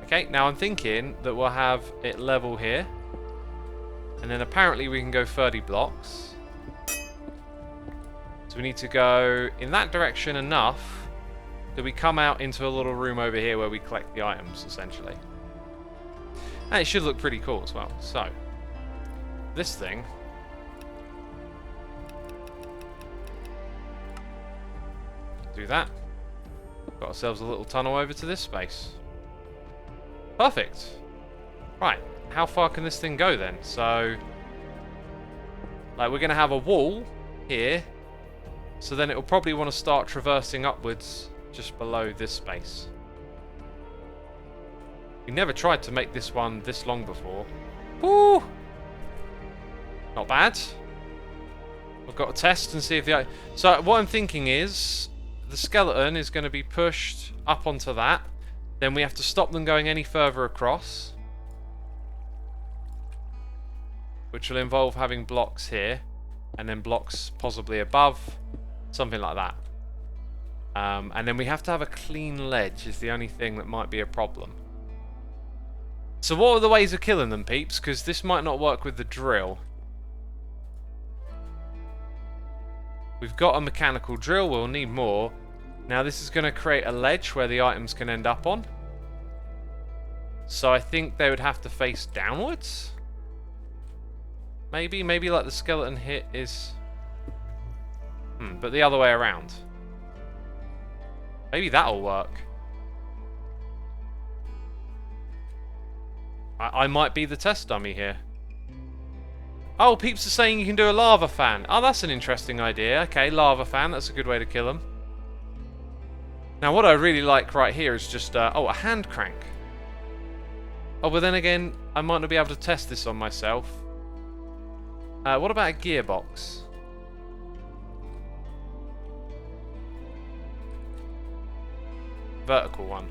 Okay, now I'm thinking that we'll have it level here. And then apparently we can go 30 blocks. So we need to go in that direction enough that we come out into a little room over here where we collect the items, essentially. And it should look pretty cool as well. So, this thing. Do that. Got ourselves a little tunnel over to this space. Perfect. Right, how far can this thing go then? So, like, we're going to have a wall here. So then it'll probably want to start traversing upwards just below this space. We never tried to make this one this long before. Woo! Not bad. We've got to test and see if the... So what I'm thinking is the skeleton is going to be pushed up onto that. Then we have to stop them going any further across, which will involve having blocks here and then blocks possibly above. Something like that. And then we have to have a clean ledge is the only thing that might be a problem. So what are the ways of killing them, peeps? Because this might not work with the drill. We've got a mechanical drill. We'll need more. Now this is going to create a ledge where the items can end up on. So I think they would have to face downwards. Maybe like the skeleton hit is... but the other way around. Maybe that'll work. I might be the test dummy here. Oh, peeps are saying you can do a lava fan. Oh, that's an interesting idea. Okay, lava fan. That's a good way to kill them. Now, what I really like right here is just... oh, a hand crank. Oh, but then again, I might not be able to test this on myself. What about a gearbox? Vertical one.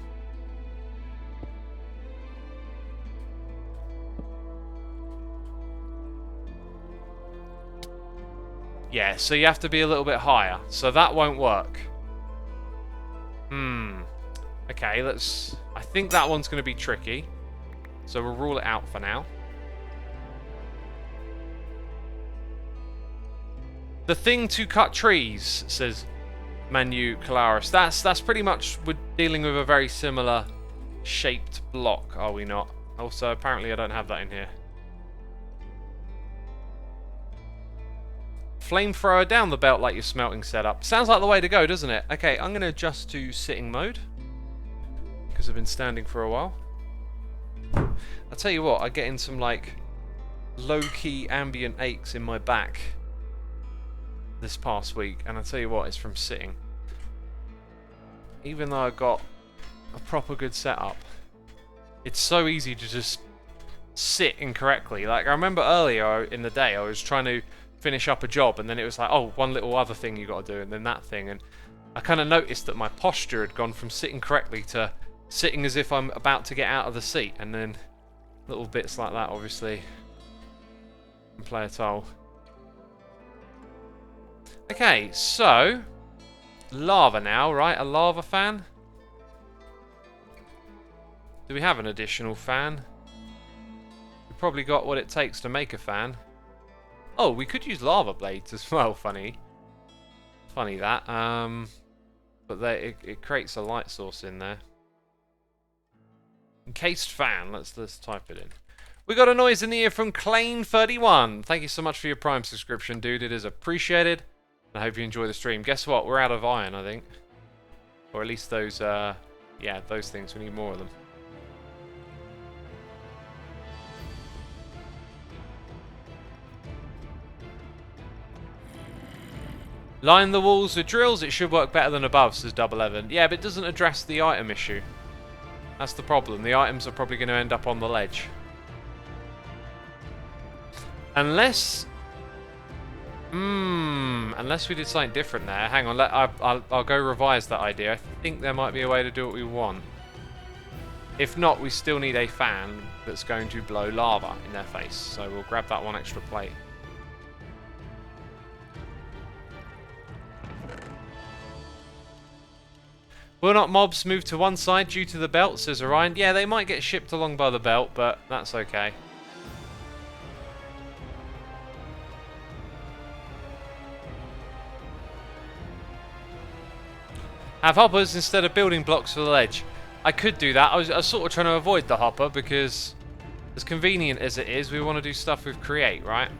Yeah, so you have to be a little bit higher. So that won't work. Okay, let's... I think that one's going to be tricky. So we'll rule it out for now. The thing to cut trees, says Manu Calaris. That's pretty much... We're dealing with a very similar shaped block, are we not? Also, apparently I don't have that in here. Flamethrower down the belt like your smelting setup. Sounds like the way to go, doesn't it? Okay, I'm going to adjust to sitting mode. Because I've been standing for a while. I'll tell you what, I get in some like low-key ambient aches in my back this past week. And I'll tell you what, it's from sitting. Even though I've got a proper good setup, it's so easy to just sit incorrectly. Like, I remember earlier in the day, I was trying to finish up a job, and then it was like, oh, one little other thing you got to do, and then that thing, and I kind of noticed that my posture had gone from sitting correctly to sitting as if I'm about to get out of the seat, and then little bits like that obviously can play a toll. Okay, so lava now, right? A lava fan. Do we have an additional fan? We've probably got what it takes to make a fan. Oh, we could use lava blades as well. Funny that. But it creates a light source in there. Encased fan. Let's type it in. We got a noise in the ear from Clane31. Thank you so much for your Prime subscription, dude. It is appreciated. I hope you enjoy the stream. Guess what? We're out of iron, I think, or at least those. Yeah, those things. We need more of them. Line the walls with drills, it should work better than above, says Double Evan. Yeah, but it doesn't address the item issue. That's the problem. The items are probably going to end up on the ledge. Unless... unless we did something different there. Hang on, I'll go revise that idea. I think there might be a way to do what we want. If not, we still need a fan that's going to blow lava in their face. So we'll grab that one extra plate. Will not mobs move to one side due to the belt, says Orion. Yeah, they might get shipped along by the belt, but that's okay. Have hoppers instead of building blocks for the ledge. I could do that. I was sort of trying to avoid the hopper because, as convenient as it is, we want to do stuff with create, right?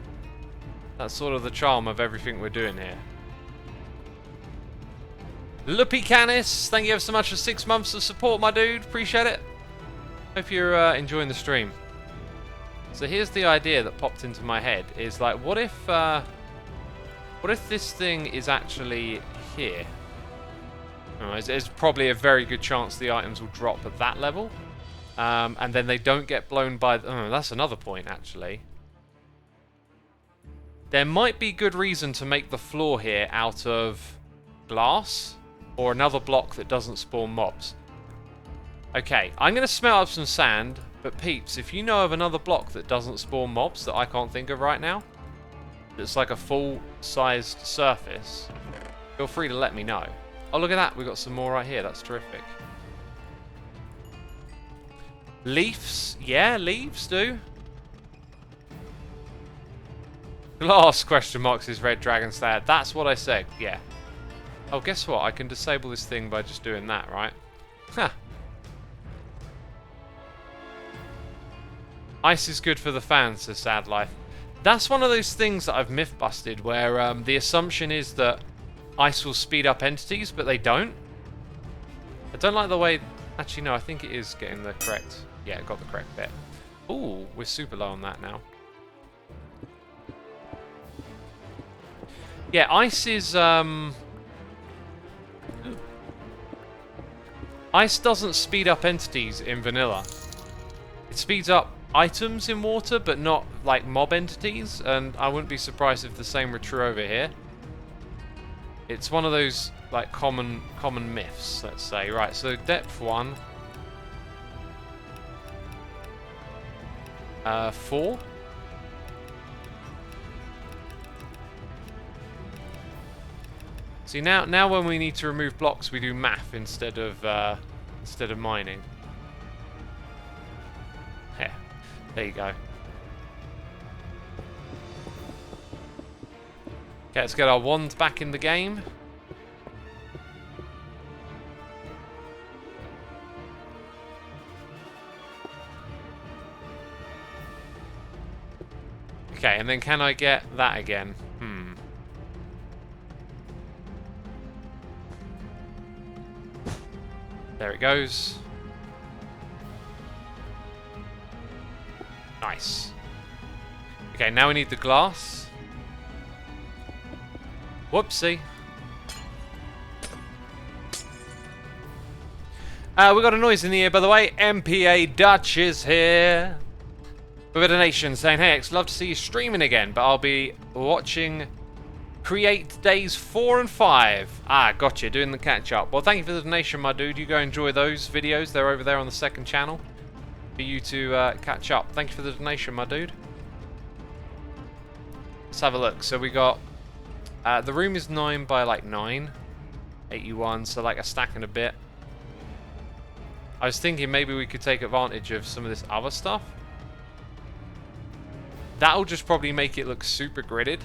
That's sort of the charm of everything we're doing here. Luppy Canis, thank you ever so much for 6 months of support, my dude. Appreciate it. Hope you're enjoying the stream. So here's the idea that popped into my head: is like, what if this thing is actually here? There's probably a very good chance the items will drop at that level, and then they don't get blown by. That's another point, actually. There might be good reason to make the floor here out of glass. Or another block that doesn't spawn mobs. Okay, I'm going to smelt up some sand, but peeps, if you know of another block that doesn't spawn mobs that I can't think of right now, that's like a full-sized surface, feel free to let me know. Oh, look at that, we've got some more right here, that's terrific. Leaves? Yeah, leaves do. Glass question marks is red dragon slayer. That's what I said, yeah. Oh, guess what? I can disable this thing by just doing that, right? Huh. Ice is good for the fans, says Sad Life. That's one of those things that I've myth busted where the assumption is that ice will speed up entities, but they don't. I don't like the way... Actually, no, I think it is getting the correct... Yeah, it got the correct bit. Ooh, we're super low on that now. Yeah, ice is... Ice doesn't speed up entities in vanilla. It speeds up items in water, but not like mob entities, and I wouldn't be surprised if the same were true over here. It's one of those like common myths, let's say. Right, so depth 1. 4. See, now when we need to remove blocks, we do math instead of mining. Yeah, there you go. Okay, let's get our wand back in the game. Okay, and then can I get that again? There it goes. Nice. Okay, now we need the glass. Whoopsie. We got a noise in the ear, by the way. MPA Dutch is here with a donation saying, "Hey X, love to see you streaming again, but I'll be watching Create Days 4 and 5. Ah, gotcha, doing the catch up. Well, thank you for the donation, my dude. You go enjoy those videos. They're over there on the second channel for you to catch up. Thank you for the donation, my dude. Let's have a look. So we got... the room is 9 by like 9. 81, so like a stack and a bit. I was thinking maybe we could take advantage of some of this other stuff. That'll just probably make it look super gridded.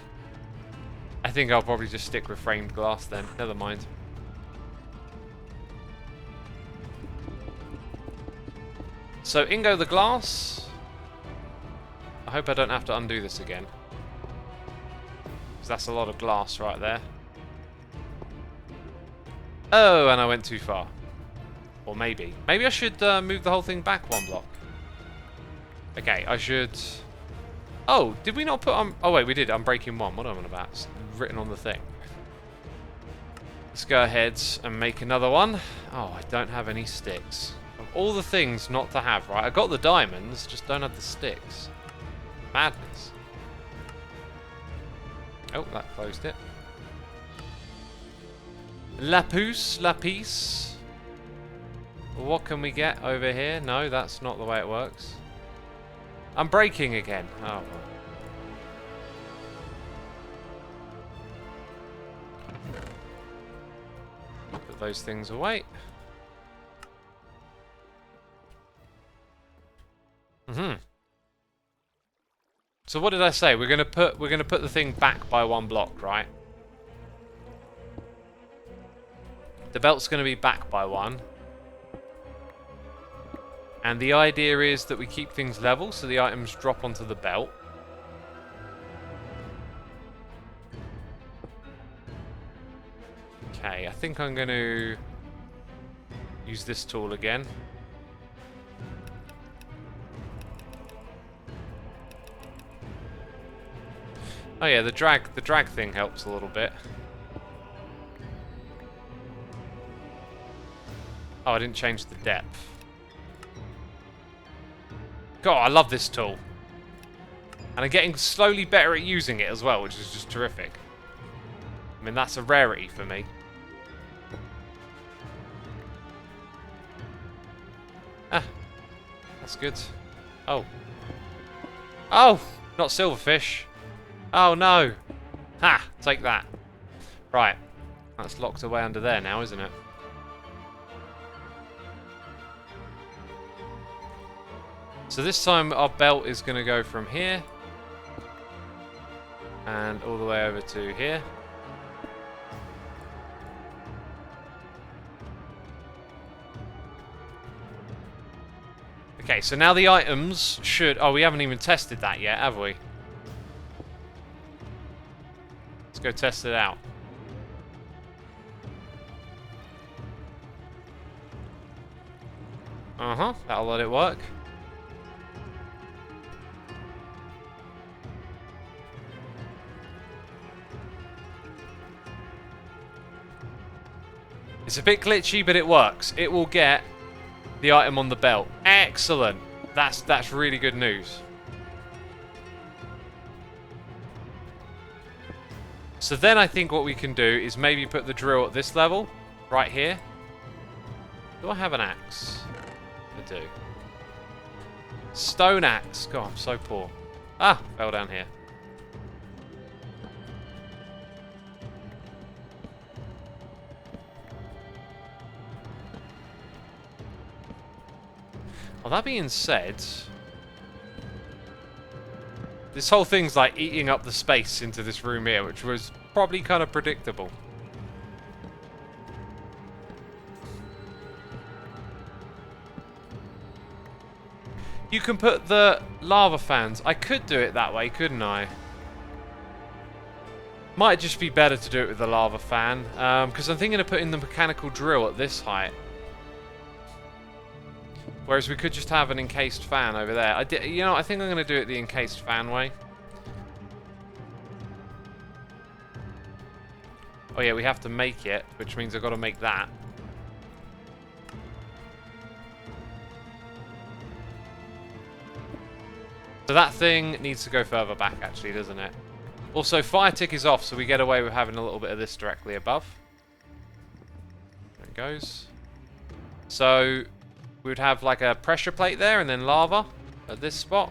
I think I'll probably just stick with framed glass then. Never mind. So in go the glass. I hope I don't have to undo this again, because that's a lot of glass right there. Oh, and I went too far. Or maybe. Maybe I should move the whole thing back 1 block. Okay, I should... Oh, did we not put on... Oh wait, we did. I'm breaking 1. What am I on about? It's written on the thing. Let's go ahead and make another one. Oh, I don't have any sticks. Of all the things not to have, right? I got the diamonds, just don't have the sticks. Madness. Oh, that closed it. Lapis. What can we get over here? No, that's not the way it works. I'm breaking again. Oh, well. Put those things away. So what did I say? We're gonna put the thing back by 1 block, right? The belt's gonna be back by 1. And the idea is that we keep things level so the items drop onto the belt. Okay, I think I'm going to use this tool again. Oh yeah, the drag thing helps a little bit. Oh, I didn't change the depth. God, I love this tool. And I'm getting slowly better at using it as well, which is just terrific. I mean, that's a rarity for me. Ah, that's good. Oh. Oh, not silverfish. Oh no. Ha, take that. Right, that's locked away under there now, isn't it? So this time our belt is going to go from here and all the way over to here. Okay, so now the items should... Oh, we haven't even tested that yet, have we? Let's go test it out. Uh-huh, that'll let it work. It's a bit glitchy, but it works. It will get the item on the belt. Excellent. That's really good news. So then I think what we can do is maybe put the drill at this level, right here. Do I have an axe? I do. Stone axe. God, I'm so poor. Ah, fell down here. Well, that being said, this whole thing's like eating up the space into this room here, which was probably kind of predictable. You can put the lava fans. I could do it that way, couldn't I? Might just be better to do it with the lava fan, because I'm thinking of putting the mechanical drill at this height. Whereas we could just have an encased fan over there. You know, I think I'm going to do it the encased fan way. Oh yeah, we have to make it, which means I've got to make that. So that thing needs to go further back, actually, doesn't it? Also, fire tick is off, so we get away with having a little bit of this directly above. There it goes. So we would have like a pressure plate there and then lava at this spot.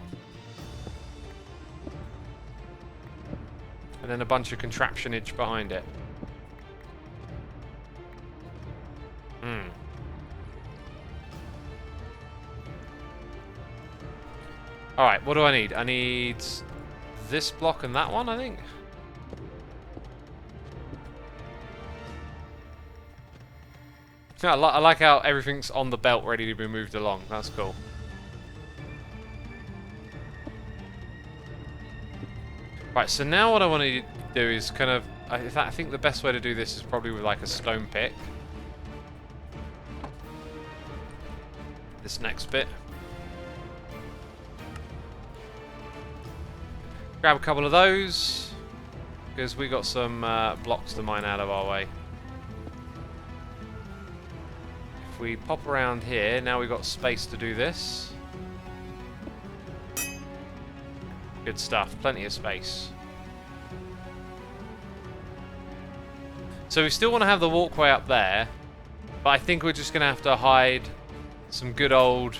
And then a bunch of contraptionage behind it. Alright, what do I need? I need this block and that one, I think. I like how everything's on the belt ready to be moved along. That's cool. Right, so now what I want to do is kind of... I think the best way to do this is probably with like a stone pick. This next bit. Grab a couple of those, because we got some blocks to mine out of our way. If we pop around here, now we've got space to do this. Good stuff, plenty of space. So we still want to have the walkway up there, but I think we're just going to have to hide some good old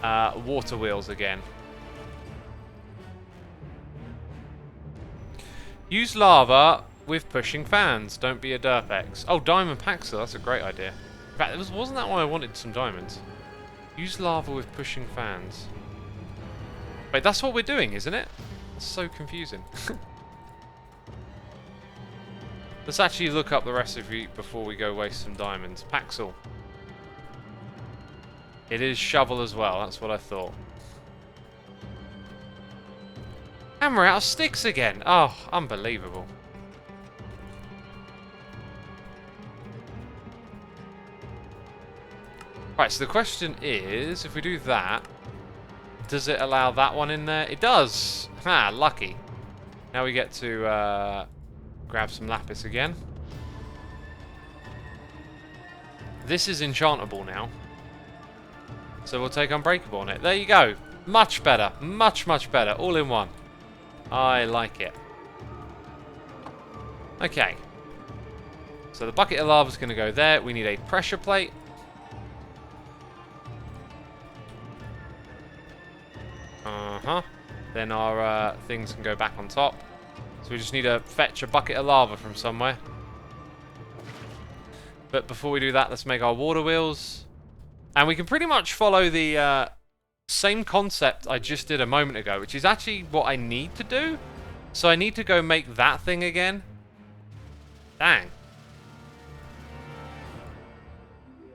water wheels again. Use lava with pushing fans. Don't be a derpex. Oh, diamond paxel. That's a great idea. In fact, wasn't that why I wanted some diamonds? Use lava with pushing fans. Wait, that's what we're doing, isn't it? That's so confusing. Let's actually look up the recipe before we go waste some diamonds. Paxel. It is shovel as well. That's what I thought. And we're out of sticks again. Oh, unbelievable. Right, so the question is, if we do that, does it allow that one in there? It does. Ha, lucky. Now we get to grab some lapis again. This is enchantable now. So we'll take unbreakable on it. There you go. Much better. Much, much better. All in one. I like it. Okay. So the bucket of lava is going to go there. We need a pressure plate. Then our things can go back on top. So we just need to fetch a bucket of lava from somewhere. But before we do that, let's make our water wheels. And we can pretty much follow the Same concept I just did a moment ago, which is actually what I need to do. So I need to go make that thing again. Dang.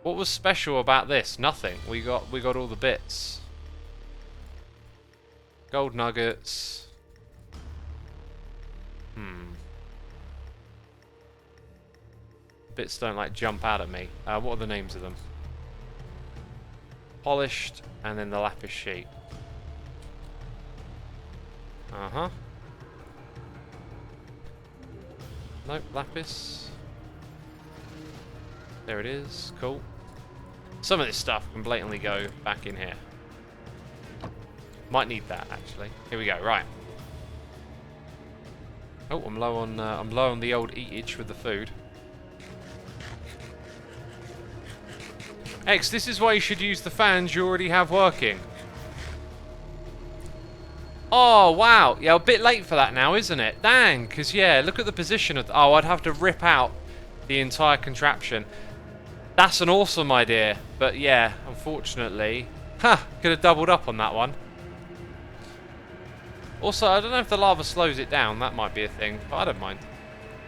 What was special about this? Nothing. We got all the bits. Gold nuggets. Bits don't like jump out at me. What are the names of them? Polished, and then the lapis sheet. Uh-huh. Nope, lapis. There it is. Cool. Some of this stuff can blatantly go back in here. Might need that, actually. Here we go. Right. Oh, I'm low on the old eatage with the food. X, this is why you should use the fans you already have working. Oh, wow. Yeah, a bit late for that now, isn't it? Dang, because, yeah, look at the position of... Oh, I'd have to rip out the entire contraption. That's an awesome idea. But, yeah, unfortunately... could have doubled up on that one. Also, I don't know if the lava slows it down. That might be a thing, but I don't mind.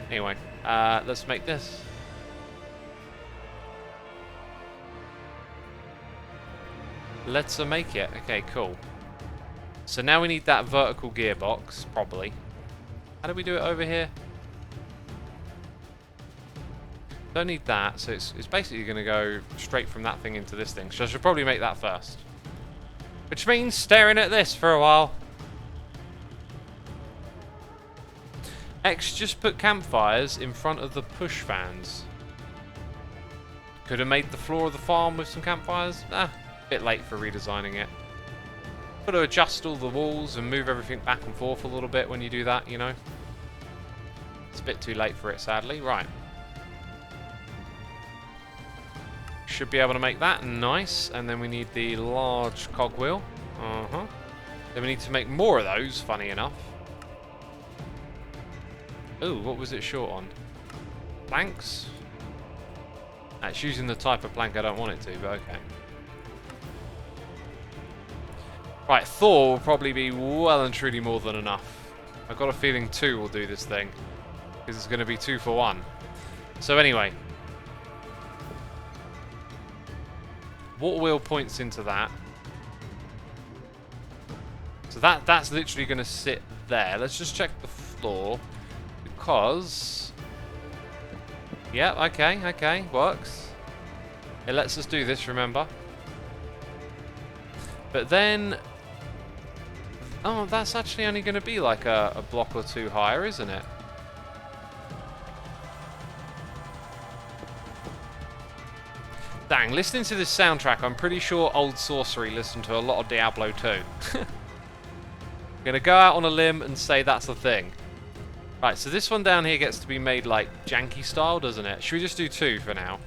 Anyway, let's make this. Let's make it. Okay, cool. So now we need that vertical gearbox, probably. How do we do it over here? Don't need that, so it's basically going to go straight from that thing into this thing. So I should probably make that first. Which means staring at this for a while. X, just put campfires in front of the push fans. Could have made the floor of the farm with some campfires. Bit late for redesigning it. Got to adjust all the walls and move everything back and forth a little bit when you do that, you know. It's a bit too late for it, sadly. Right. Should be able to make that nice. And then we need the large cogwheel. Then we need to make more of those, funny enough. Ooh, what was it short on? Planks? It's using the type of plank I don't want it to, but okay. Right, Thor will probably be well and truly more than enough. I've got a feeling 2 will do this thing. Because it's going to be 2 for 1. So anyway. Water wheel points into that. So that's literally going to sit there. Let's just check the floor. Because... yeah, okay, works. It lets us do this, remember? But then... oh, that's actually only going to be like a block or 2 higher, isn't it? Dang, listening to this soundtrack, I'm pretty sure Old Sorcery listened to a lot of Diablo 2. I'm going to go out on a limb and say that's the thing. Right, so this one down here gets to be made like janky style, doesn't it? Should we just do 2 for now?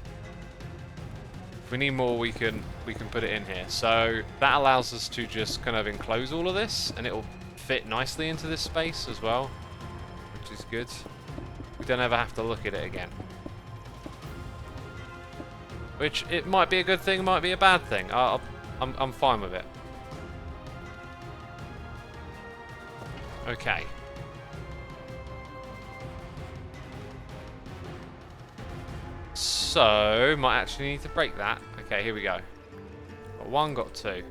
If we need more, we can put it in here. So that allows us to just kind of enclose all of this, and it'll fit nicely into this space as well, which is good. We don't ever have to look at it again. Which, it might be a good thing, might be a bad thing. I'm fine with it. Okay. So, might actually need to break that. Okay, here we go. Got 1, got 2.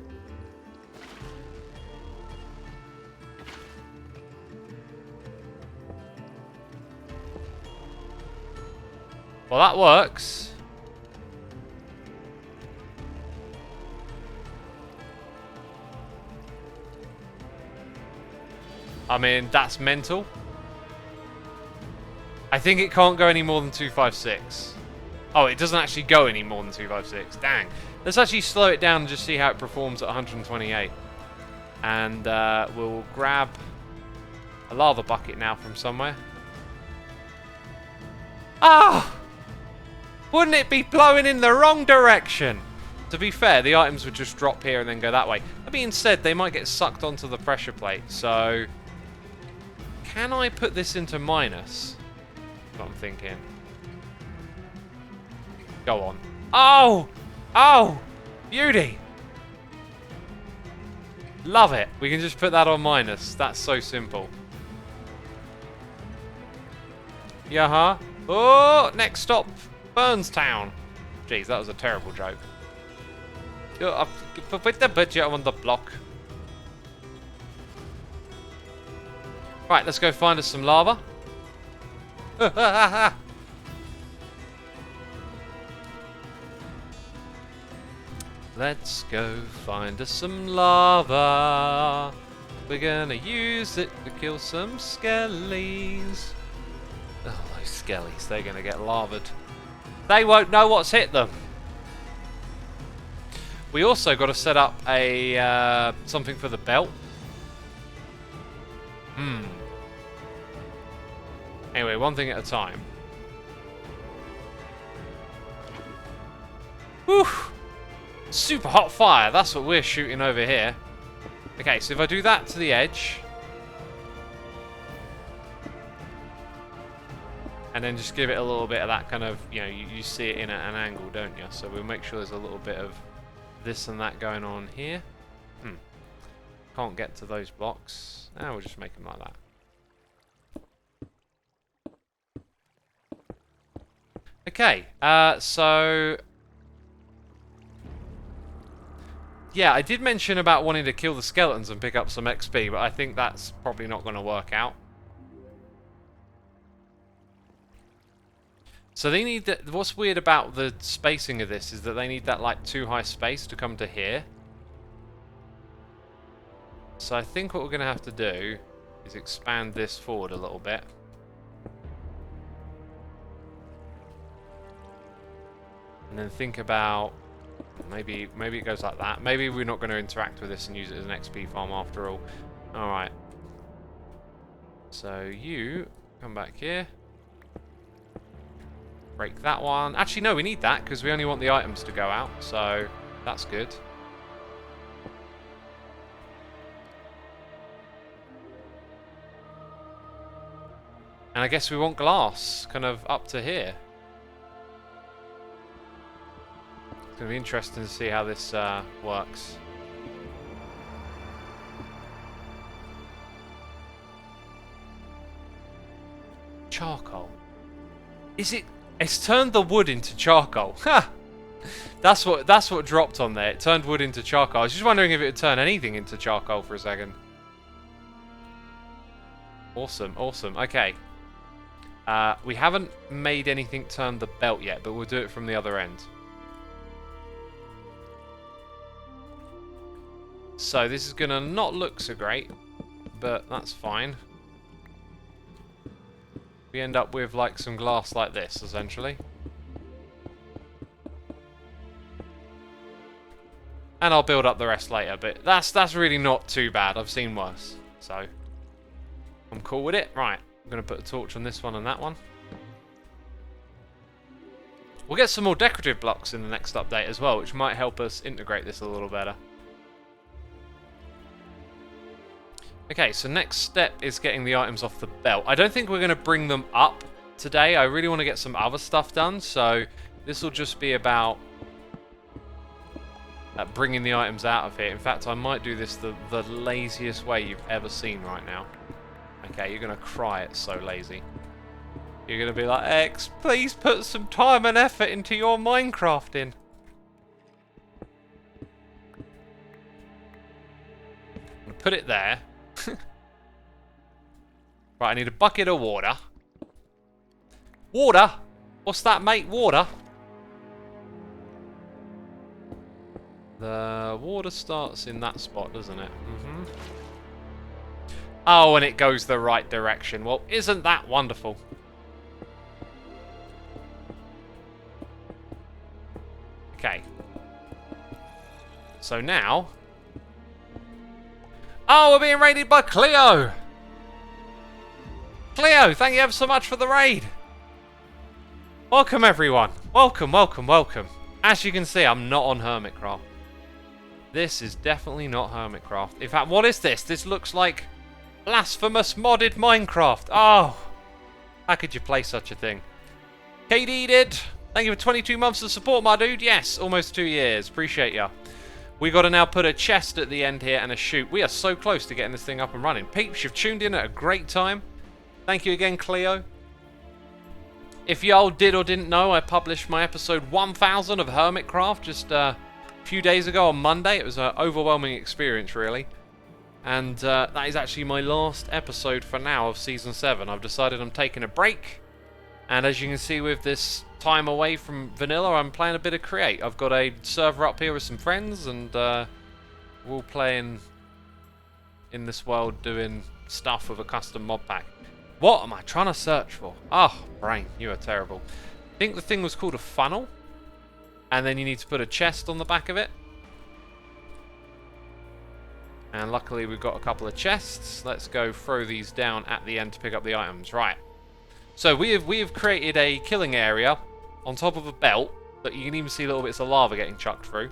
Well, that works. I mean, that's mental. I think it can't go any more than 256. Oh, it doesn't actually go any more than 256. Dang. Let's actually slow it down and just see how it performs at 128. And we'll grab a lava bucket now from somewhere. Ah! Wouldn't it be blowing in the wrong direction? To be fair, the items would just drop here and then go that way. That being said, they might get sucked onto the pressure plate. So, can I put this into minus? That's what I'm thinking. Go on. Oh! Oh! Beauty! Love it. We can just put that on minus. That's so simple. Yeah. Oh, next stop, Burnstown. Jeez, that was a terrible joke. Put the budget on the block. Right, let's go find us some lava. Let's go find us some lava. We're gonna use it to kill some skellies. Oh, those skellies, they're gonna get lavaed. They won't know what's hit them. We also got to set up a something for the belt. Anyway, one thing at a time. Whew! Super hot fire, that's what we're shooting over here. Okay, so if I do that to the edge. And then just give it a little bit of that kind of, you know, you see it in at an angle, don't you? So we'll make sure there's a little bit of this and that going on here. Can't get to those blocks. We'll just make them like that. Okay, so... yeah, I did mention about wanting to kill the skeletons and pick up some XP, but I think that's probably not going to work out. So they need that. What's weird about the spacing of this is that they need that like too high space to come to here. So I think what we're going to have to do is expand this forward a little bit. And then think about maybe it goes like that. Maybe we're not going to interact with this and use it as an XP farm after all. Alright. So you come back here. Break that one. Actually, no, we need that because we only want the items to go out. So that's good. And I guess we want glass kind of up to here. It's going to be interesting to see how this works. Charcoal. Is it? It's turned the wood into charcoal. Ha! That's what dropped on there. It turned wood into charcoal. I was just wondering if it would turn anything into charcoal for a second. Awesome, awesome. Okay. We haven't made anything turn the belt yet, but we'll do it from the other end. So this is going to not look so great, but that's fine. We end up with like some glass like this, essentially. And I'll build up the rest later, but that's really not too bad. I've seen worse, so I'm cool with it. Right, I'm going to put a torch on this one and that one. We'll get some more decorative blocks in the next update as well, which might help us integrate this a little better. Okay, so next step is getting the items off the belt. I don't think we're going to bring them up today. I really want to get some other stuff done, so this will just be about bringing the items out of here. In fact, I might do this the laziest way you've ever seen right now. Okay, you're going to cry, it's so lazy. You're going to be like, X, please put some time and effort into your Minecrafting. I'm going to put it there. Right, I need a bucket of water. Water? What's that, mate? Water? The water starts in that spot, doesn't it? Mm-hmm. Oh, and it goes the right direction. Well, isn't that wonderful? Okay. So now... oh, we're being raided by Cleo! Cleo, thank you ever so much for the raid! Welcome, everyone. Welcome, welcome, welcome. As you can see, I'm not on Hermitcraft. This is definitely not Hermitcraft. In fact, what is this? This looks like blasphemous modded Minecraft. Oh! How could you play such a thing? KD did. Thank you for 22 months of support, my dude. Yes, almost 2 years. Appreciate ya. We got to now put a chest at the end here and a chute. We are so close to getting this thing up and running. Peeps, you've tuned in at a great time. Thank you again, Cleo. If y'all did or didn't know, I published my episode 1000 of Hermitcraft just a few days ago on Monday. It was an overwhelming experience, really. And that is actually my last episode for now of Season 7. I've decided I'm taking a break. And as you can see with this time away from vanilla, I'm playing a bit of Create. I've got a server up here with some friends, and we're all playing in this world doing stuff with a custom mod pack. What am I trying to search for? Oh, brain, you are terrible. I think the thing was called a funnel. And then you need to put a chest on the back of it. And luckily we've got a couple of chests. Let's go throw these down at the end to pick up the items. Right. So we have created a killing area on top of a belt that you can even see little bits of lava getting chucked through.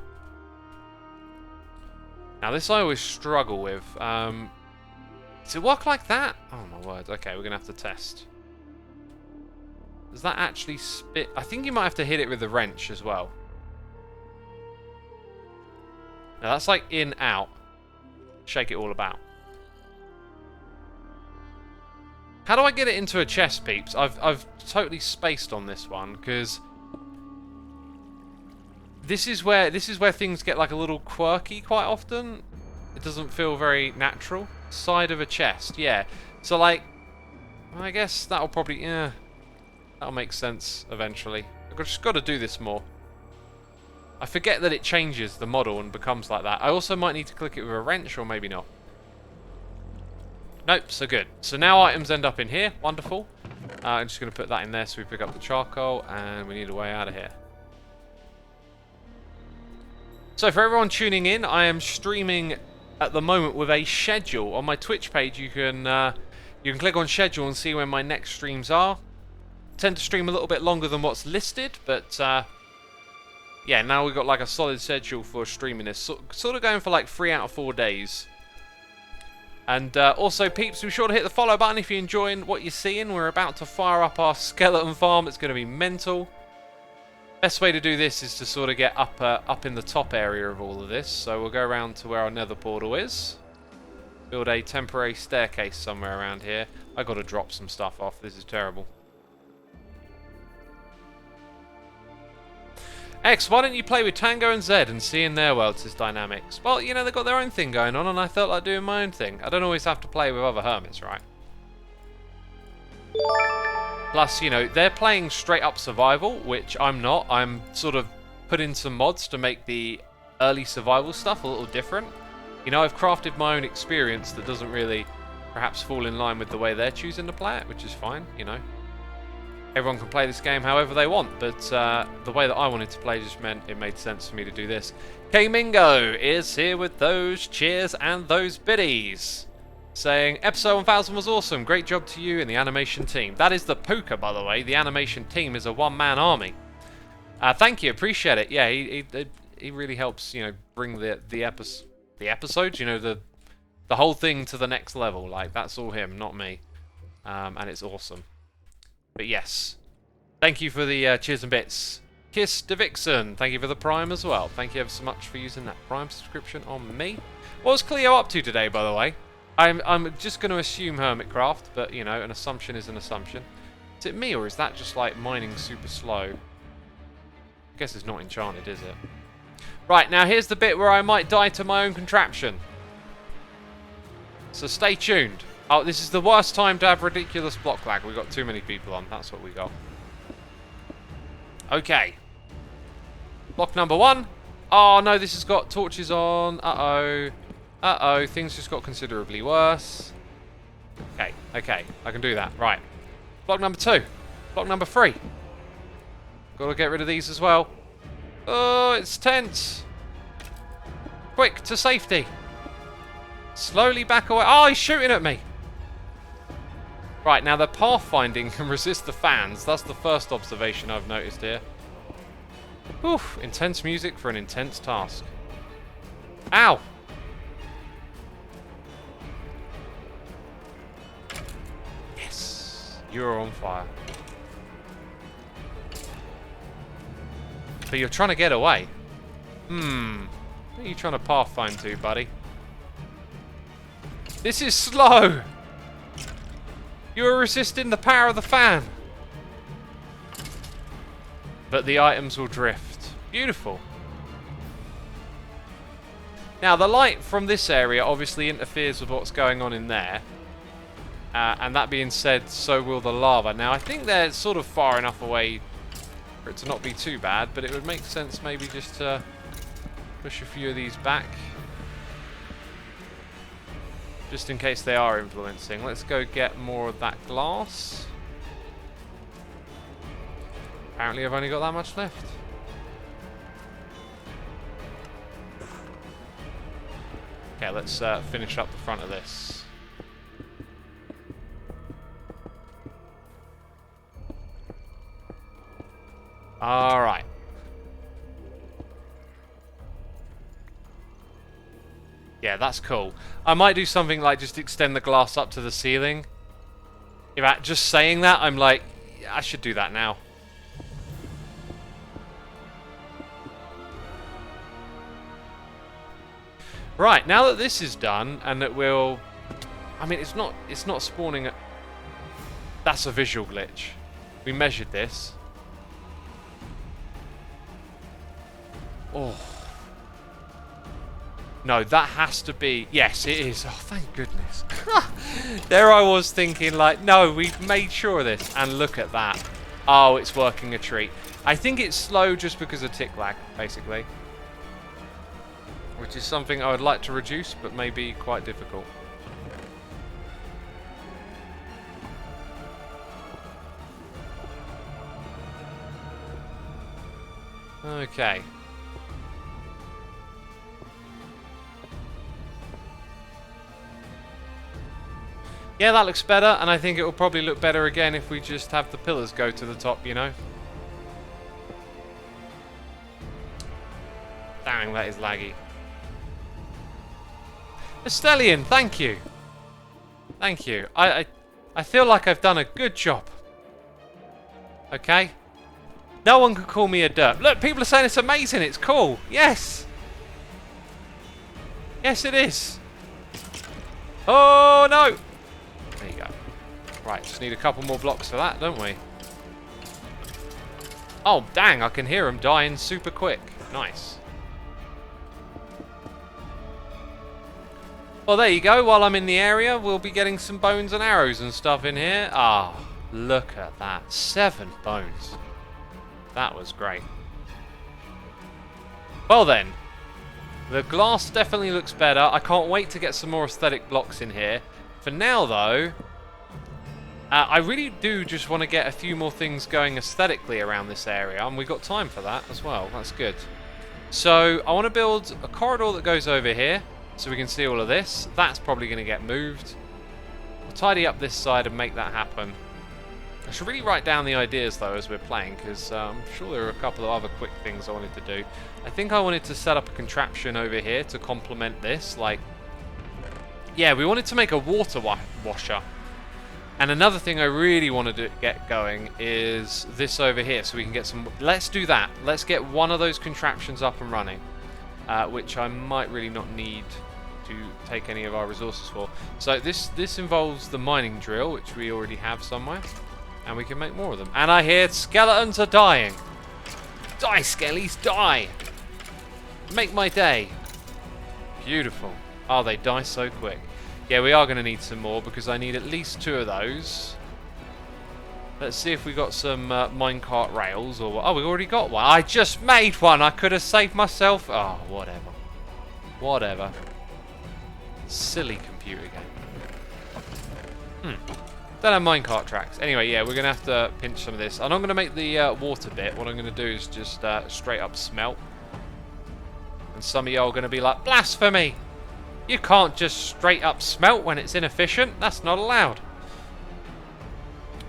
Now this I always struggle with. Does it work like that? Oh my word. Okay, we're going to have to test. Does that actually spit? I think you might have to hit it with a wrench as well. Now that's like in, out. Shake it all about. How do I get it into a chest, peeps? I've totally spaced on this one because this is where things get like a little quirky quite often. It doesn't feel very natural. Side of a chest, yeah. So like, I guess that'll probably, yeah, that'll make sense eventually. I've just got to do this more. I forget that it changes the model and becomes like that. I also might need to click it with a wrench, or maybe not. Nope, so good. So now items end up in here. Wonderful. I'm just going to put that in there so we pick up the charcoal, and we need a way out of here. So for everyone tuning in, I am streaming at the moment with a schedule. On my Twitch page, you can click on schedule and see when my next streams are. I tend to stream a little bit longer than what's listed, but yeah, now we've got like a solid schedule for streaming this. Sort of going for like 3 out of 4 days. And also, peeps, be sure to hit the follow button if you're enjoying what you're seeing. We're about to fire up our skeleton farm. It's going to be mental. Best way to do this is to sort of get up in the top area of all of this. So we'll go around to where our nether portal is. Build a temporary staircase somewhere around here. I got to drop some stuff off. This is terrible. X, why don't you play with Tango and Zed and see in their worlds' dynamics? Well, you know, they've got their own thing going on, and I felt like doing my own thing. I don't always have to play with other hermits, right? Plus, you know, they're playing straight up survival, which I'm not. I'm sort of putting some mods to make the early survival stuff a little different. You know, I've crafted my own experience that doesn't really perhaps fall in line with the way they're choosing to play it, which is fine, you know. Everyone can play this game however they want, but the way that I wanted to play just meant it made sense for me to do this. K-Mingo is here with those cheers and those biddies, saying, episode 1000 was awesome, great job to you and the animation team. That is the Puka, by the way. The animation team is a one-man army. Thank you, appreciate it. Yeah, he really helps, you know, bring the episodes, you know, the whole thing to the next level. Like, that's all him, not me. And it's awesome. But yes, thank you for the cheers and bits. Kiss DeVixen, thank you for the Prime as well. Thank you ever so much for using that Prime subscription on me. What was Cleo up to today, by the way? I'm just going to assume Hermitcraft, but you know, an assumption is an assumption. Is it me, or is that just like mining super slow? I guess it's not enchanted, is it? Right, now here's the bit where I might die to my own contraption. So stay tuned. Oh, this is the worst time to have ridiculous block lag. We've got too many people on. That's what we got. Okay. Block number 1. Oh, no, this has got torches on. Uh-oh. Uh-oh. Things just got considerably worse. Okay. Okay. I can do that. Right. Block number 2. Block number 3. Got to get rid of these as well. Oh, it's tense. Quick, to safety. Slowly back away. Oh, he's shooting at me. Right, now the pathfinding can resist the fans. That's the first observation I've noticed here. Oof, intense music for an intense task. Ow! Yes! You're on fire. But you're trying to get away. What are you trying to pathfind to, buddy? This is slow! You are resisting the power of the fan. But the items will drift. Beautiful. Now, the light from this area obviously interferes with what's going on in there. And that being said, so will the lava. Now, I think they're sort of far enough away for it to not be too bad, but it would make sense maybe just to push a few of these back. Just in case they are influencing. Let's go get more of that glass. Apparently I've only got that much left. Okay, let's finish up the front of this. Alright. Yeah, that's cool. I might do something like just extend the glass up to the ceiling. Just saying that, I'm like, yeah, I should do that now. Right, now that this is done, and that we'll... I mean, it's not spawning... That's a visual glitch. We measured this. Oh. No, that has to be... Yes, it is. Oh, thank goodness. There I was thinking, like, no, we've made sure of this. And look at that. Oh, it's working a treat. I think it's slow just because of tick lag, basically. Which is something I would like to reduce, but may be quite difficult. Okay. Yeah, that looks better, and I think it will probably look better again if we just have the pillars go to the top, you know? Dang, that is laggy. Estellian, thank you. Thank you. I feel like I've done a good job. Okay? No one can call me a derp. Look, people are saying it's amazing, it's cool. Yes! Yes, it is. Oh, no! There you go. Right, just need a couple more blocks for that, don't we? Oh, dang, I can hear them dying super quick. Nice. Well, there you go. While I'm in the area, we'll be getting some bones and arrows and stuff in here. Ah, oh, look at that. 7 bones. That was great. Well then, the glass definitely looks better. I can't wait to get some more aesthetic blocks in here. For now, though, I really do just want to get a few more things going aesthetically around this area, and we've got time for that as well. That's good. So, I want to build a corridor that goes over here, so we can see all of this. That's probably going to get moved. We'll tidy up this side and make that happen. I should really write down the ideas, though, as we're playing, because I'm sure there are a couple of other quick things I wanted to do. I think I wanted to set up a contraption over here to complement this, like... Yeah, we wanted to make a water washer. And another thing I really wanted to get going is this over here, so we can get some... Let's do that. Let's get one of those contraptions up and running, which I might really not need to take any of our resources for. So this involves the mining drill, which we already have somewhere, and we can make more of them. And I hear skeletons are dying. Die, skellies, die! Make my day. Beautiful. Oh, they die so quick. Yeah, we are going to need some more because I need at least 2 of those. Let's see if we got some minecart rails or what. Oh, we already got one. I just made one. I could have saved myself. Oh, whatever. Whatever. Silly computer game. Don't have minecart tracks. Anyway, yeah, we're going to have to pinch some of this. I'm not going to make the water bit. What I'm going to do is just straight up smelt. And some of y'all are going to be like, blasphemy! You can't just straight up smelt when it's inefficient. That's not allowed.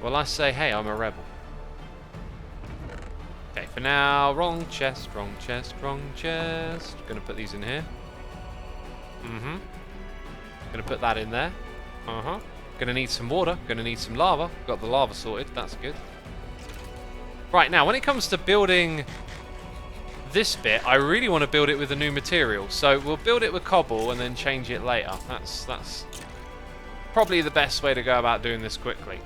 Well, I say, hey, I'm a rebel. Okay, for now, wrong chest, wrong chest, wrong chest. Gonna put these in here. Gonna put that in there. Gonna need some water. Gonna need some lava. Got the lava sorted. That's good. Right, now, when it comes to building this bit, I really want to build it with a new material. So we'll build it with cobble and then change it later. That's probably the best way to go about doing this quickly.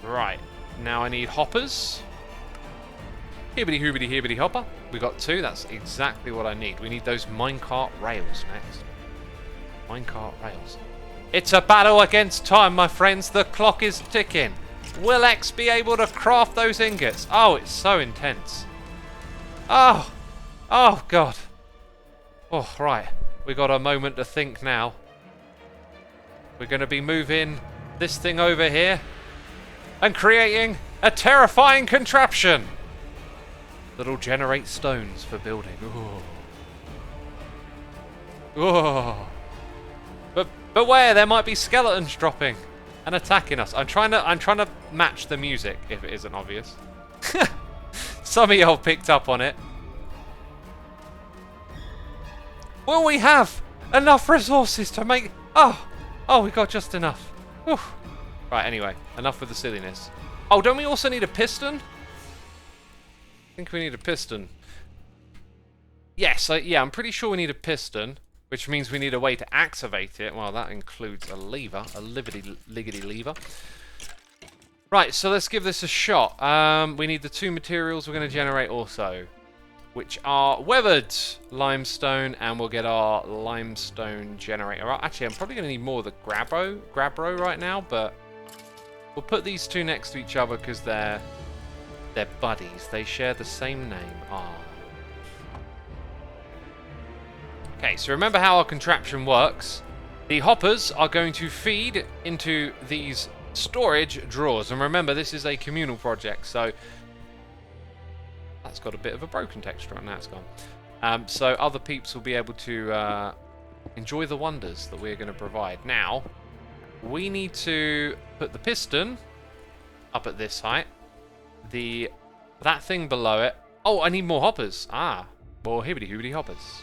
Right, now I need hoppers. Hibbity hoobity hibbity hopper. We got 2, that's exactly what I need. We need those minecart rails next. Minecart rails. It's a battle against time, my friends. The clock is ticking. Will X be able to craft those ingots? Oh, it's so intense. Oh God. Oh, right. We got a moment to think now. We're going to be moving this thing over here and creating a terrifying contraption that'll generate stones for building. Ooh. Ooh. But beware, there might be skeletons dropping and attacking us. I'm trying to match the music if it isn't obvious. Some of y'all picked up on it. Will we have enough resources to make... Oh, we got just enough. Whew. Right, anyway, enough with the silliness. Oh, don't we also need a piston? I think we need a piston. Yes, yeah, I'm pretty sure we need a piston, which means we need a way to activate it. Well, that includes a lever, a liggity lever. Right, so let's give this a shot. We need the 2 materials we're going to generate also, which are weathered limestone, and we'll get our limestone generator. Actually, I'm probably going to need more of the Grabro right now, but we'll put these 2 next to each other because they're buddies. They share the same name. Okay, so remember how our contraption works. The hoppers are going to feed into these storage drawers, and remember, this is a communal project, so that's got a bit of a broken texture on. Now it's gone. So other peeps will be able to enjoy the wonders that we're going to provide. Now, we need to put the piston up at this height. That thing below it. Oh, I need more hoppers. More hibbity hoobity hoppers.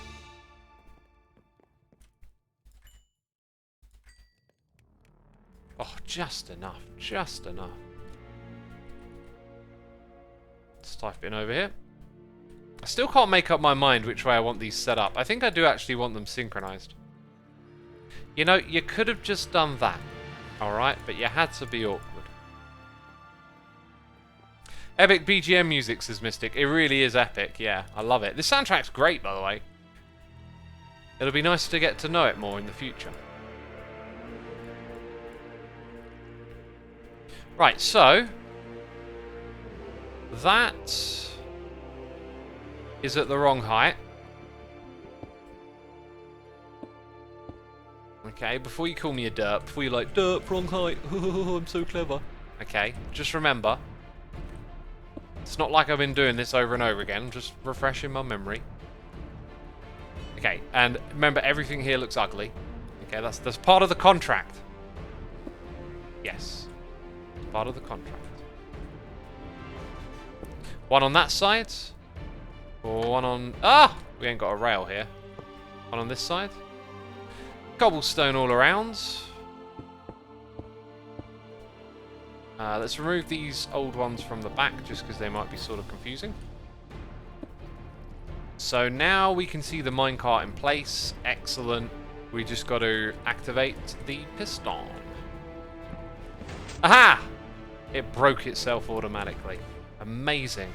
Oh, just enough. Just enough. Let's type it in over here. I still can't make up my mind which way I want these set up. I think I do actually want them synchronized. You know, you could have just done that. Alright, but you had to be awkward. Epic BGM music, says Mystic. It really is epic, yeah. I love it. This soundtrack's great, by the way. It'll be nice to get to know it more in the future. Right, so that is at the wrong height. Okay, before you call me a derp, before you're like, derp, wrong height, I'm so clever. Okay, just remember, it's not like I've been doing this over and over again, I'm just refreshing my memory. Okay, and remember, everything here looks ugly. Okay, that's part of the contract. Yes. Part of the contract. One on that side. Or one on... we ain't got a rail here. One on this side. Cobblestone all around. Let's remove these old ones from the back just because they might be sort of confusing. So now we can see the minecart in place. Excellent. We just got to activate the piston. Aha! It broke itself automatically. Amazing.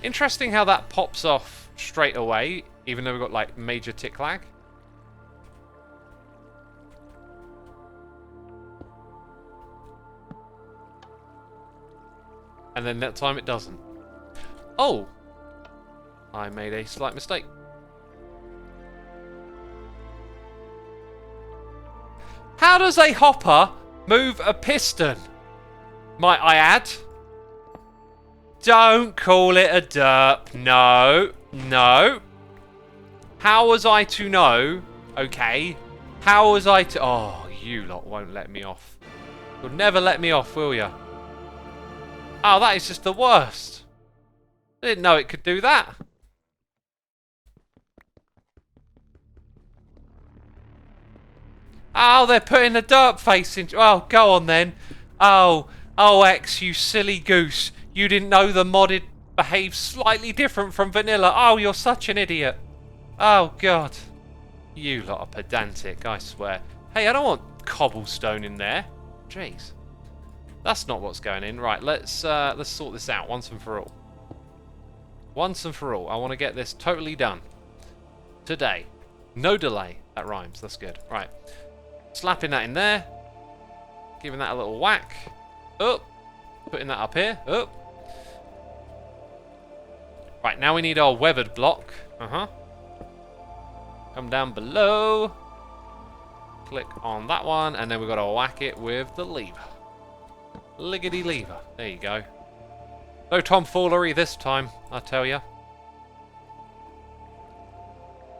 Interesting how that pops off straight away, even though we've got like major tick lag. And then that time it doesn't. Oh! I made a slight mistake. How does a hopper move a piston? Might I add? Don't call it a derp. No. No. How was I to know? Okay. How was I to... Oh, you lot won't let me off. You'll never let me off, will you? Oh, that is just the worst. I didn't know it could do that. Oh, they're putting the derp face in... Oh, go on then. Oh, X, you silly goose. You didn't know the modded behaves slightly different from vanilla. Oh, you're such an idiot. Oh, God. You lot are pedantic, I swear. Hey, I don't want cobblestone in there. Jeez. That's not what's going in. Right, let's sort this out once and for all. Once and for all. I want to get this totally done. Today. No delay. That rhymes. That's good. Right. Slapping that in there. Giving that a little whack. Up. Putting that up here. Up. Right, now we need our weathered block. Come down below. Click on that one, and then we've got to whack it with the lever. Liggity lever. There you go. No tomfoolery this time, I tell ya.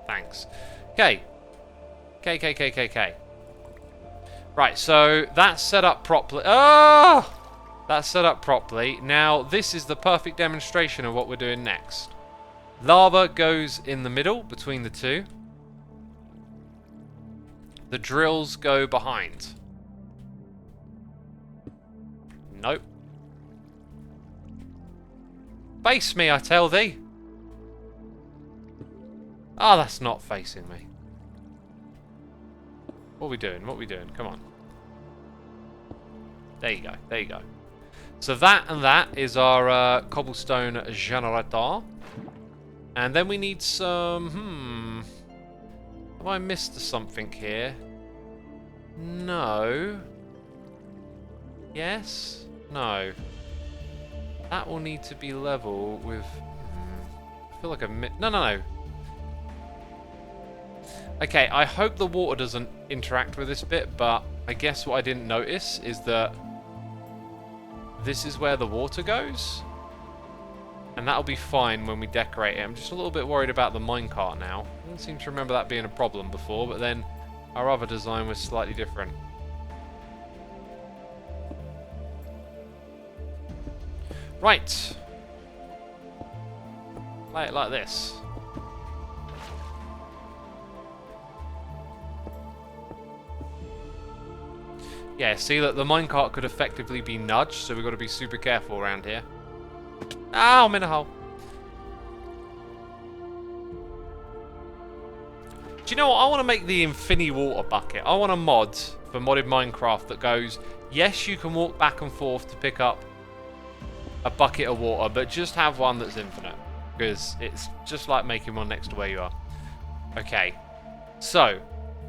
Thanks. Okay. Okay. Right, so that's set up properly. Oh! That's set up properly. Now, this is the perfect demonstration of what we're doing next. Lava goes in the middle between the two. The drills go behind. Nope. Face me, I tell thee. Oh, that's not facing me. What are we doing? What are we doing? Come on. There you go. There you go. So that and that is our cobblestone generator. And then we need some... Have I missed something here? No. Yes? No. That will need to be level with... I feel like No. Okay, I hope the water doesn't interact with this bit, but I guess what I didn't notice is that this is where the water goes. And that'll be fine when we decorate it. I'm just a little bit worried about the minecart now. I don't seem to remember that being a problem before, but then our other design was slightly different. Right. Play it like this. Yeah, see that the minecart could effectively be nudged, so we've got to be super careful around here. Ah, I'm in a hole. Do you know what? I want to make the Infinity Water Bucket. I want a mod for modded Minecraft that goes, yes, you can walk back and forth to pick up a bucket of water, but just have one that's infinite. Because it's just like making one next to where you are. Okay. So,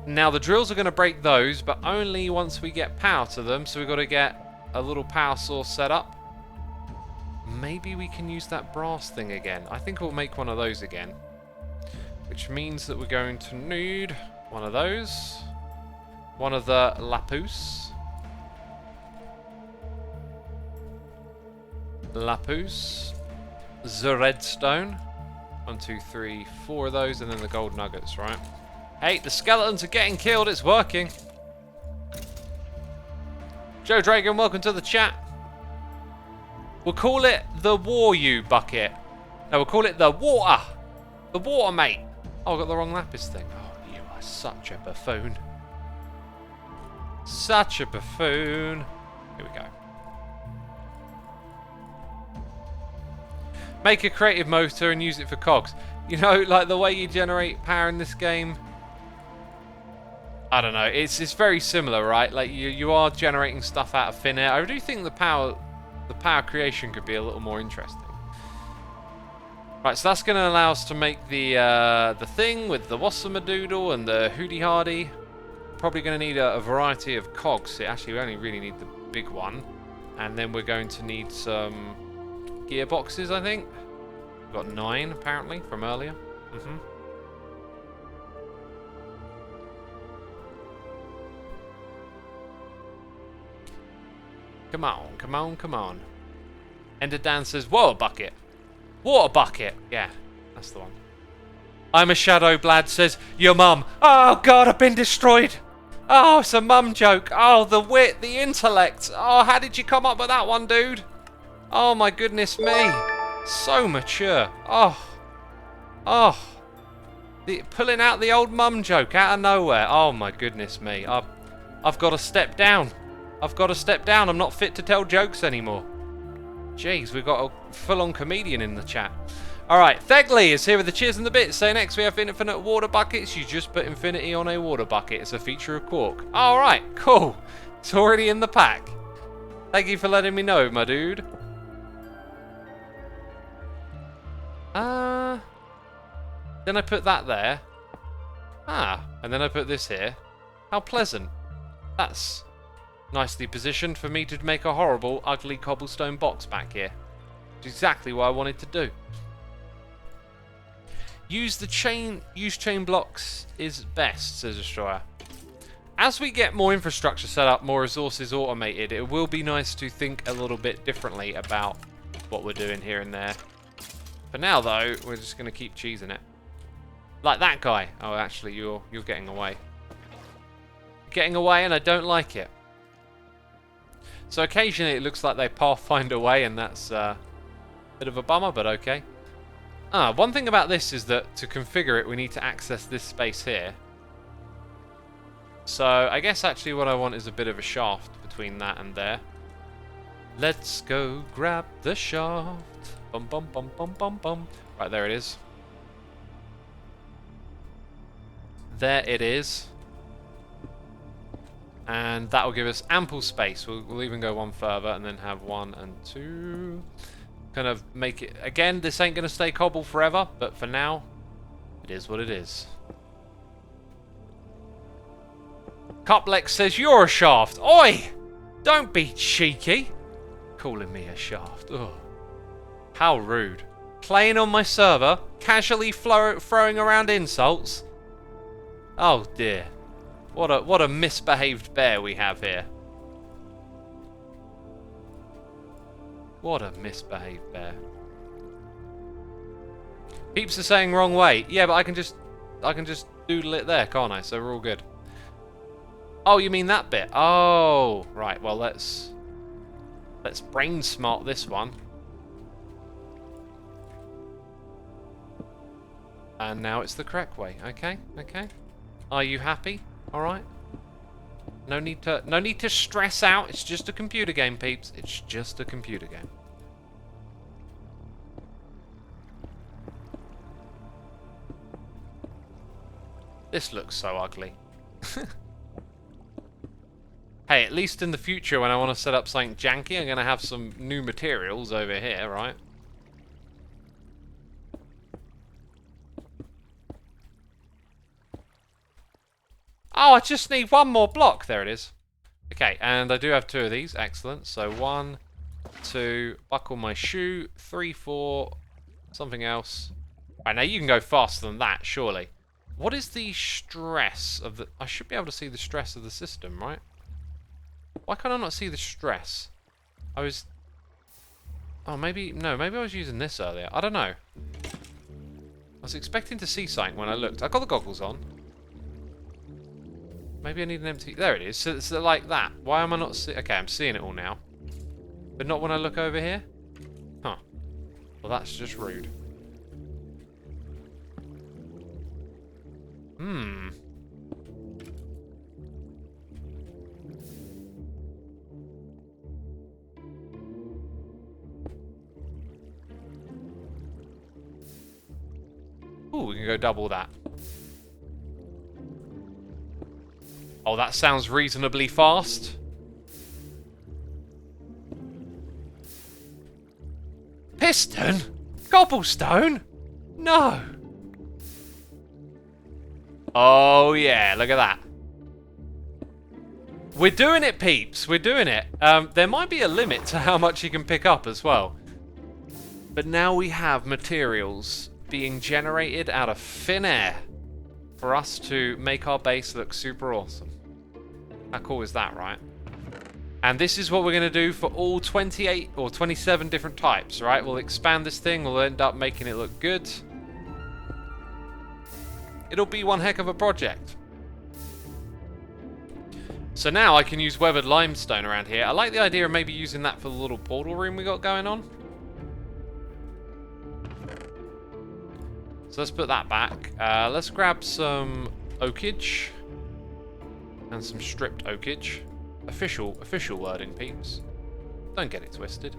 now the drills are going to break those, but only once we get power to them. So we've got to get a little power source set up. Maybe we can use that brass thing again. I think we'll make one of those again. Which means that we're going to need one of those. One of the lapus. Lapus. The redstone. 1, 2, 3, 4 of those, and then the gold nuggets, right? Hey, the skeletons are getting killed. It's working. Joe Dragon, welcome to the chat. We'll call it the War-U bucket. No, we'll call it the water. The water, mate. Oh, I got the wrong lapis thing. Oh, you are such a buffoon. Such a buffoon. Here we go. Make a creative motor and use it for cogs. You know, like the way you generate power in this game. I don't know. It's very similar, right? Like you are generating stuff out of thin air. I do think the power creation could be a little more interesting. Right, so that's going to allow us to make the thing with the xisumatwo and the hooty hardy. Probably going to need a variety of cogs. Actually, we only really need the big one, and then we're going to need some gearboxes. I think we've got 9 apparently from earlier. Come on, come on, come on. Ender Dan says, water bucket. Water bucket. Yeah, that's the one. I'm a Shadow Blad says, your mum. Oh, God, I've been destroyed. Oh, it's a mum joke. Oh, the wit, the intellect. Oh, how did you come up with that one, dude? Oh, my goodness me. So mature. Oh. Pulling out the old mum joke out of nowhere. Oh, my goodness me. I've got to step down. I've got to step down. I'm not fit to tell jokes anymore. Jeez, we've got a full-on comedian in the chat. Alright, Thegley is here with the cheers and the bits. Say next we have infinite water buckets. You just put infinity on a water bucket. It's a feature of Quark. Alright, cool. It's already in the pack. Thank you for letting me know, my dude. Then I put that there. And then I put this here. How pleasant. That's nicely positioned for me to make a horrible, ugly cobblestone box back here. Which is exactly what I wanted to do. Use chain blocks is best, says Destroyer. As we get more infrastructure set up, more resources automated, it will be nice to think a little bit differently about what we're doing here and there. For now, though, we're just going to keep cheesing it. Like that guy. Oh, actually, you're getting away. Getting away, and I don't like it. So occasionally it looks like they pathfind away, and that's a bit of a bummer, but okay. One thing about this is that to configure it, we need to access this space here. So I guess actually what I want is a bit of a shaft between that and there. Let's go grab the shaft. Bum bum bum bum bum bum. Right, there it is. There it is. And that will give us ample space. We'll even go one further and then have 1 and 2. Kind of make it... Again, this ain't going to stay cobble forever, but for now, it is what it is. Cuplex says, you're a shaft. Oi! Don't be cheeky. Calling me a shaft. Ugh. How rude. Playing on my server, casually throwing around insults. Oh dear. What a misbehaved bear we have here. What a misbehaved bear. Peeps are saying wrong way. Yeah, but I can just doodle it there, can't I? So we're all good. Oh, you mean that bit? Oh, right. Well, let's brain smart this one. And now it's the correct way. Okay, okay. Are you happy? All right. No need to stress out. It's just a computer game, peeps. It's just a computer game. This looks so ugly. Hey, at least in the future when I want to set up something janky, I'm going to have some new materials over here, right? Oh, I just need one more block. There it is. Okay, and I do have 2 of these. Excellent. So 1, 2, buckle my shoe. 3, 4, something else. Right, now you can go faster than that, surely. What is the stress of the... I should be able to see the stress of the system, right? Why can I not see the stress? I was... Oh, maybe... No, maybe I was using this earlier. I don't know. I was expecting to see something when I looked. I got the goggles on. Maybe I need an empty... There it is. So it's like that. Why am I not seeing... Okay, I'm seeing it all now. But not when I look over here? Huh. Well, that's just rude. Hmm. Ooh, we can go double that. Oh, that sounds reasonably fast. Piston? Cobblestone? No. Oh, yeah, look at that. We're doing it, peeps. We're doing it. There might be a limit to how much you can pick up as well. But now we have materials being generated out of thin air for us to make our base look super awesome. How cool is that, right? And this is what we're going to do for all 28 or 27 different types, right? We'll expand this thing. We'll end up making it look good. It'll be one heck of a project. So now I can use weathered limestone around here. I like the idea of maybe using that for the little portal room we got going on. So let's put that back. Let's grab some oakage. And some stripped oakage. Official wording, peeps. Don't get it twisted.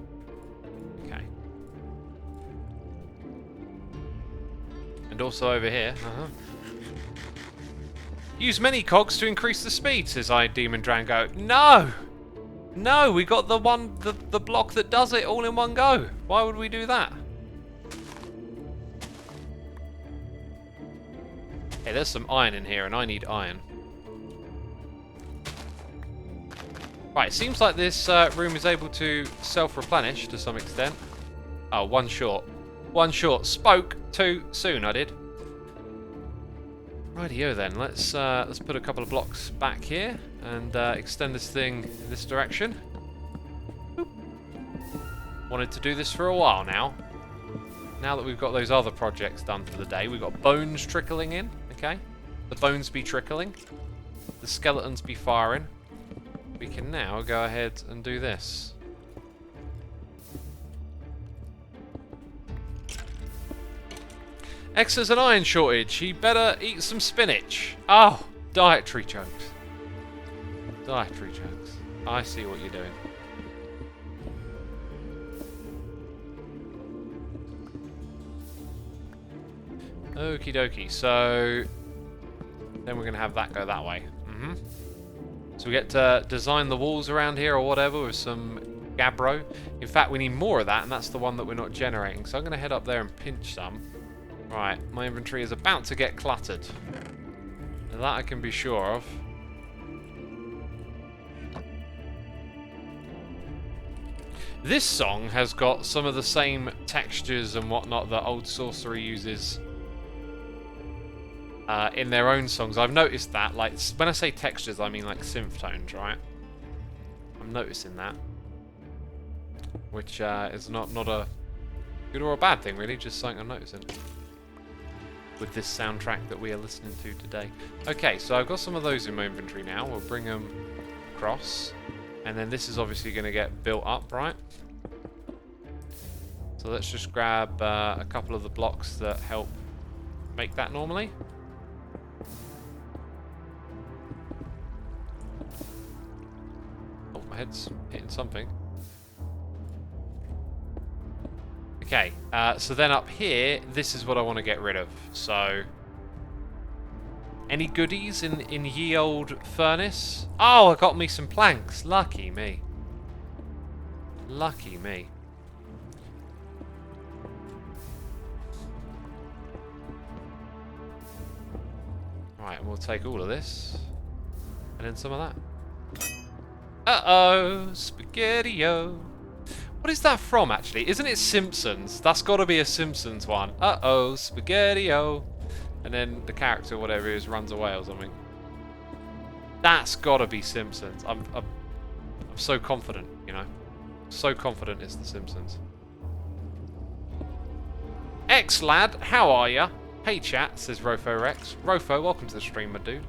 And also over here. Use many cogs to increase the speed, says I Demon Drango. No! No, we got the block that does it all in one go. Why would we do that? Hey, there's some iron in here, and I need iron. Right, it seems like this room is able to self-replenish to some extent. Oh, one short. One short. Spoke too soon, I did. Rightio then, let's put a couple of blocks back here and extend this thing in this direction. Boop. Wanted to do this for a while now. Now that we've got those other projects done for the day, we've got bones trickling in, okay? The bones be trickling. The skeletons be firing. We can now go ahead and do this. X has an iron shortage. He better eat some spinach. Oh, dietary jokes. Dietary jokes. I see what you're doing. Okie dokie. So then we're going to have that go that way. So we get to design the walls around here or whatever with some gabbro. In fact, we need more of that, and that's the one that we're not generating. So I'm going to head up there and pinch some. Right, my inventory is about to get cluttered. Now that I can be sure of. This song has got some of the same textures and whatnot that Old Sorcery uses in their own songs. I've noticed that. Like, when I say textures, I mean like synth tones, right? I'm noticing that. Which is not a good or a bad thing, really. Just something I'm noticing with this soundtrack that we are listening to today. Okay, so I've got some of those in my inventory now. We'll bring them across. And then this is obviously going to get built up, right? So let's just grab a couple of the blocks that help make that normally. Oh, my head's hitting something. Okay, so then up here, this is what I want to get rid of. So, any goodies in ye old furnace? Oh, I got me some planks. Lucky me. Lucky me. Right, and we'll take all of this. And then some of that. Uh-oh, spaghetti-o. What is that from, actually? Isn't it Simpsons? That's got to be a Simpsons one. Uh-oh, spaghetti-o. And then the character, whatever it is, runs away or something. That's got to be Simpsons. I'm so confident, you know. So confident it's the Simpsons. X, lad, how are ya? Hey, chat, says Rofo Rex. Rofo, welcome to the stream, my dude.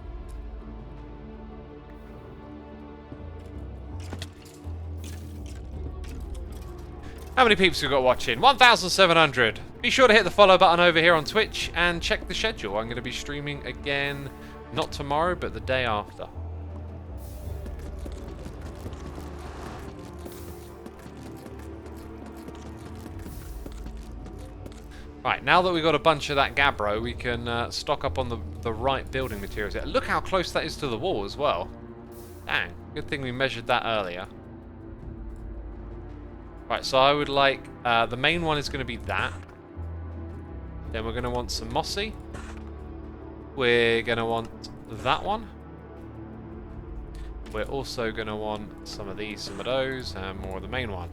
How many peeps we got watching? 1,700. Be sure to hit the follow button over here on Twitch and check the schedule. I'm going to be streaming again, not tomorrow, but the day after. Right, now that we've got a bunch of that gabbro, we can stock up on the right building materials. Look how close that is to the wall as well. Dang, good thing we measured that earlier. Right, so I would like, the main one is going to be that. Then we're going to want some mossy. We're going to want that one. We're also going to want some of these, some of those, and more of the main one.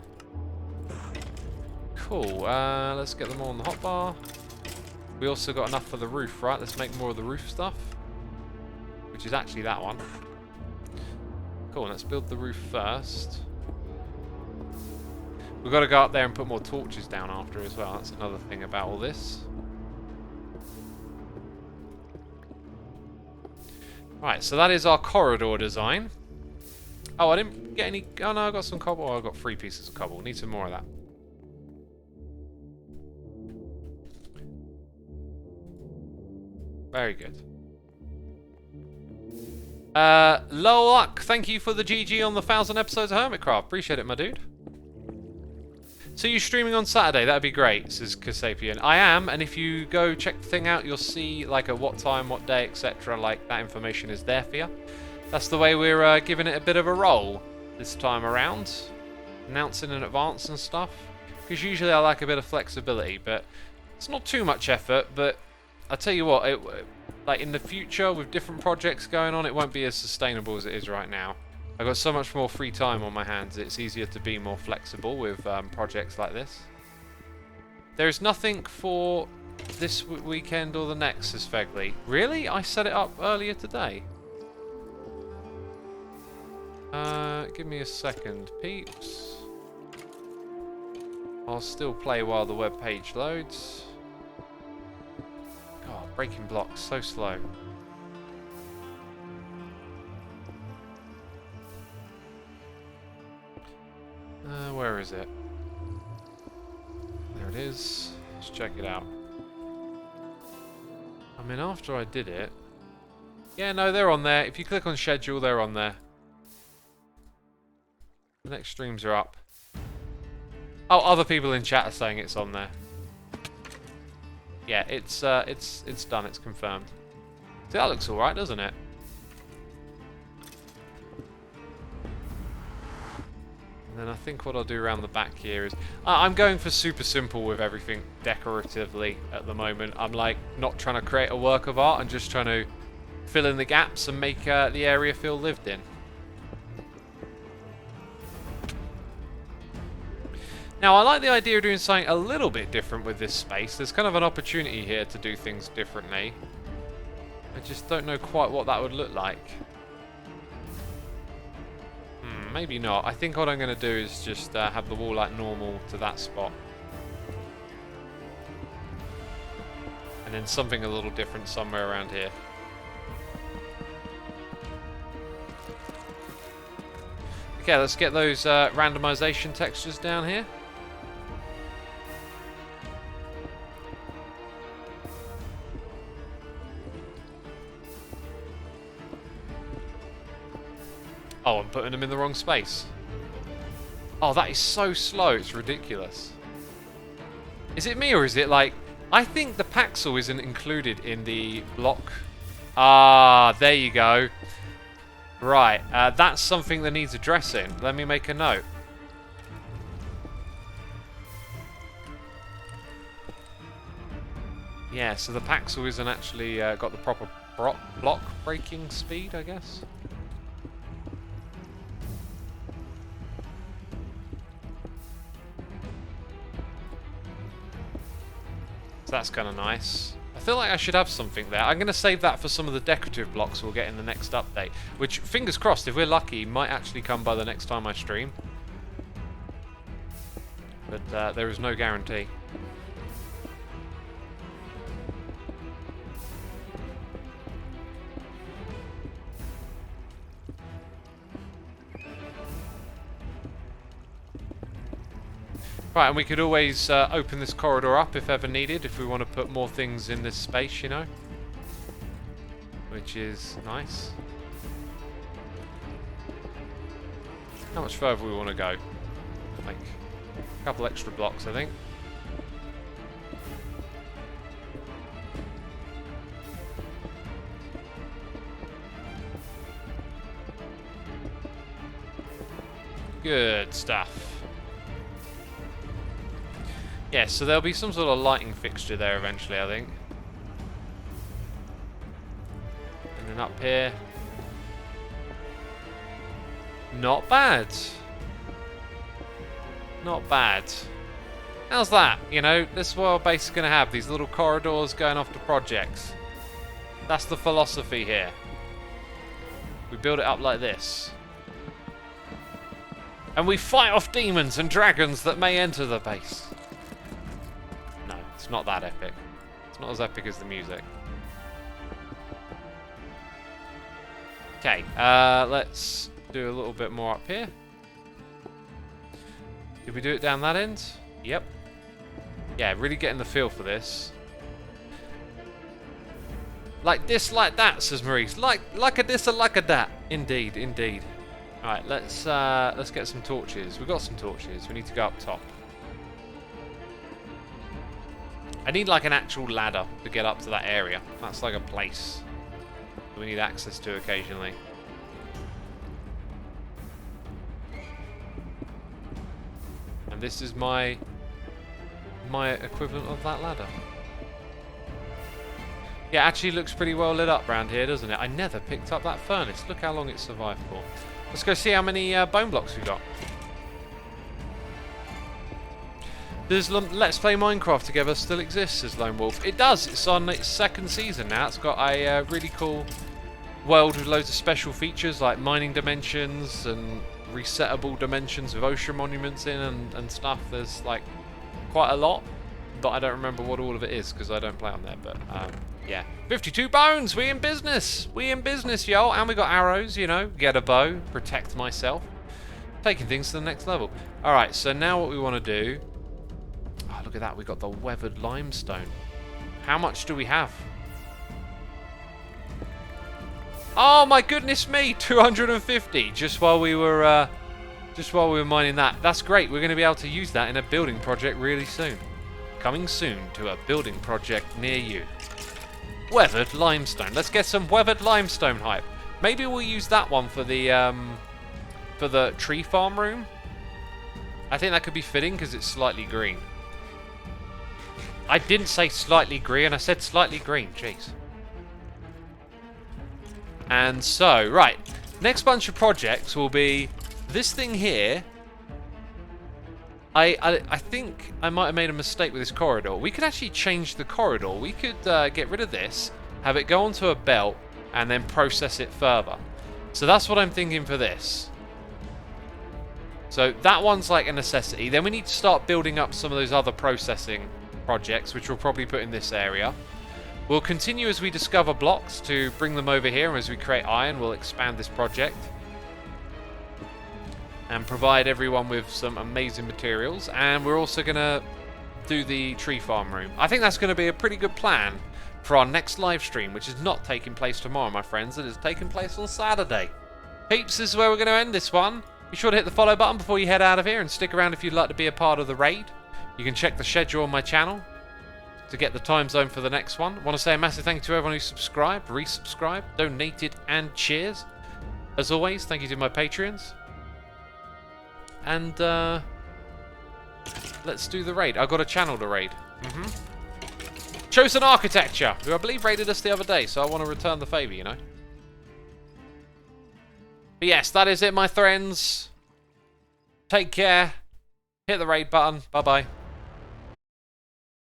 Cool, let's get them all on the hotbar. We also got enough for the roof, right? Let's make more of the roof stuff. Which is actually that one. Cool, let's build the roof first. We've got to go up there and put more torches down after as well. That's another thing about all this. Right, so that is our corridor design. Oh, I didn't get any... Oh, no, I got some cobble. Oh, I got 3 pieces of cobble. Need some more of that. Very good. Lolak, thank you for the GG on the 1,000 episodes of Hermitcraft. Appreciate it, my dude. So you're streaming on Saturday? That'd be great, says Kasapian. I am, and if you go check the thing out, you'll see like at what time, what day, etc. Like that information is there for you. That's the way we're giving it a bit of a roll this time around, announcing in advance and stuff. Because usually I like a bit of flexibility, but it's not too much effort. But I tell you what, like in the future with different projects going on, it won't be as sustainable as it is right now. I've got so much more free time on my hands, it's easier to be more flexible with projects like this. There's nothing for this weekend or the next, says Fegley. Really? I set it up earlier today. Give me a second, peeps. I'll still play while the web page loads. God, breaking blocks, so slow. Where is it? There it is. Let's check it out. I mean, after I did it... Yeah, no, they're on there. If you click on schedule, they're on there. The next streams are up. Oh, other people in chat are saying it's on there. Yeah, it's done. It's confirmed. See, that looks alright, doesn't it? And then I think what I'll do around the back here is... I'm going for super simple with everything decoratively at the moment. I'm like not trying to create a work of art. I'm just trying to fill in the gaps and make the area feel lived in. Now, I like the idea of doing something a little bit different with this space. There's kind of an opportunity here to do things differently. I just don't know quite what that would look like. Maybe not. I think what I'm going to do is just have the wall like normal to that spot. And then something a little different somewhere around here. Okay, let's get those randomization textures down here. Oh, I'm putting them in the wrong space. Oh, that is so slow, it's ridiculous. Is it me or is it like... I think the pixel isn't included in the block. Ah, there you go. Right, that's something that needs addressing. Let me make a note. Yeah, so the pixel isn't actually got the proper block breaking speed, I guess. So that's kind of nice. I feel like I should have something there. I'm going to save that for some of the decorative blocks we'll get in the next update. Which, fingers crossed, if we're lucky, might actually come by the next time I stream. But there is no guarantee. Right, and we could always open this corridor up if ever needed, if we want to put more things in this space, you know. Which is nice. How much further we want to go? Like a couple extra blocks, I think. Good stuff. Yeah, so there'll be some sort of lighting fixture there eventually, I think. And then up here. Not bad. Not bad. How's that? You know, this is what our base is going to have. These little corridors going off to projects. That's the philosophy here. We build it up like this. And we fight off demons and dragons that may enter the base. It's not that epic. It's not as epic as the music. Okay, let's do a little bit more up here. Did we do it down that end? Yep. Yeah, really getting the feel for this. Like this, like that, says Maurice. Like a this and like a that. Indeed, indeed. Alright, let's get some torches. We've got some torches. We need to go up top. I need like an actual ladder to get up to that area. That's like a place that we need access to occasionally. And this is my equivalent of that ladder. Yeah, actually looks pretty well lit up around here, doesn't it? I never picked up that furnace. Look how long it survived for. Let's go see how many bone blocks we got. Does Let's Play Minecraft Together still exist, says Lone Wolf? It does. It's on its 2nd season now. It's got a really cool world with loads of special features like mining dimensions and resettable dimensions with ocean monuments in and stuff. There's like quite a lot, but I don't remember what all of it is because I don't play on there. But yeah, 52 bones. We in business. We in business, yo. And we got arrows. You know, get a bow, protect myself. Taking things to the next level. All right. So now what we want to do. Oh, look at that. We got the weathered limestone. How much do we have? Oh my goodness me, 250 just while we were mining that. That's great. We're going to be able to use that in a building project really soon. Coming soon to a building project near you. Weathered limestone. Let's get some weathered limestone hype. Maybe we'll use that one for the tree farm room. I think that could be fitting because it's slightly green. I didn't say slightly green, I said slightly green. Jeez. And so, right, next bunch of projects will be this thing here. I think I might have made a mistake with this corridor. We could actually change the corridor. We could get rid of this, have it go onto a belt, and then process it further. So that's what I'm thinking for this. So that one's like a necessity. Then we need to start building up some of those other processing projects, which we'll probably put in this area. We'll continue as we discover blocks to bring them over here, and as we create iron, we'll expand this project and provide everyone with some amazing materials. And we're also going to do the tree farm room. I think that's going to be a pretty good plan for our next live stream, which is not taking place tomorrow, my friends. It is taking place on Saturday. Peeps, this is where we're going to end this one. Be sure to hit the follow button before you head out of here, and stick around if you'd like to be a part of the raid. You can check the schedule on my channel to get the time zone for the next one. I want to say a massive thank you to everyone who subscribed, resubscribed, donated, and cheers. As always, thank you to my Patreons. And let's do the raid. I've got a channel to raid. Chosen Architecture, who I believe raided us the other day, so I want to return the favour, you know. But yes, that is it, my friends. Take care. Hit the raid button. Bye-bye.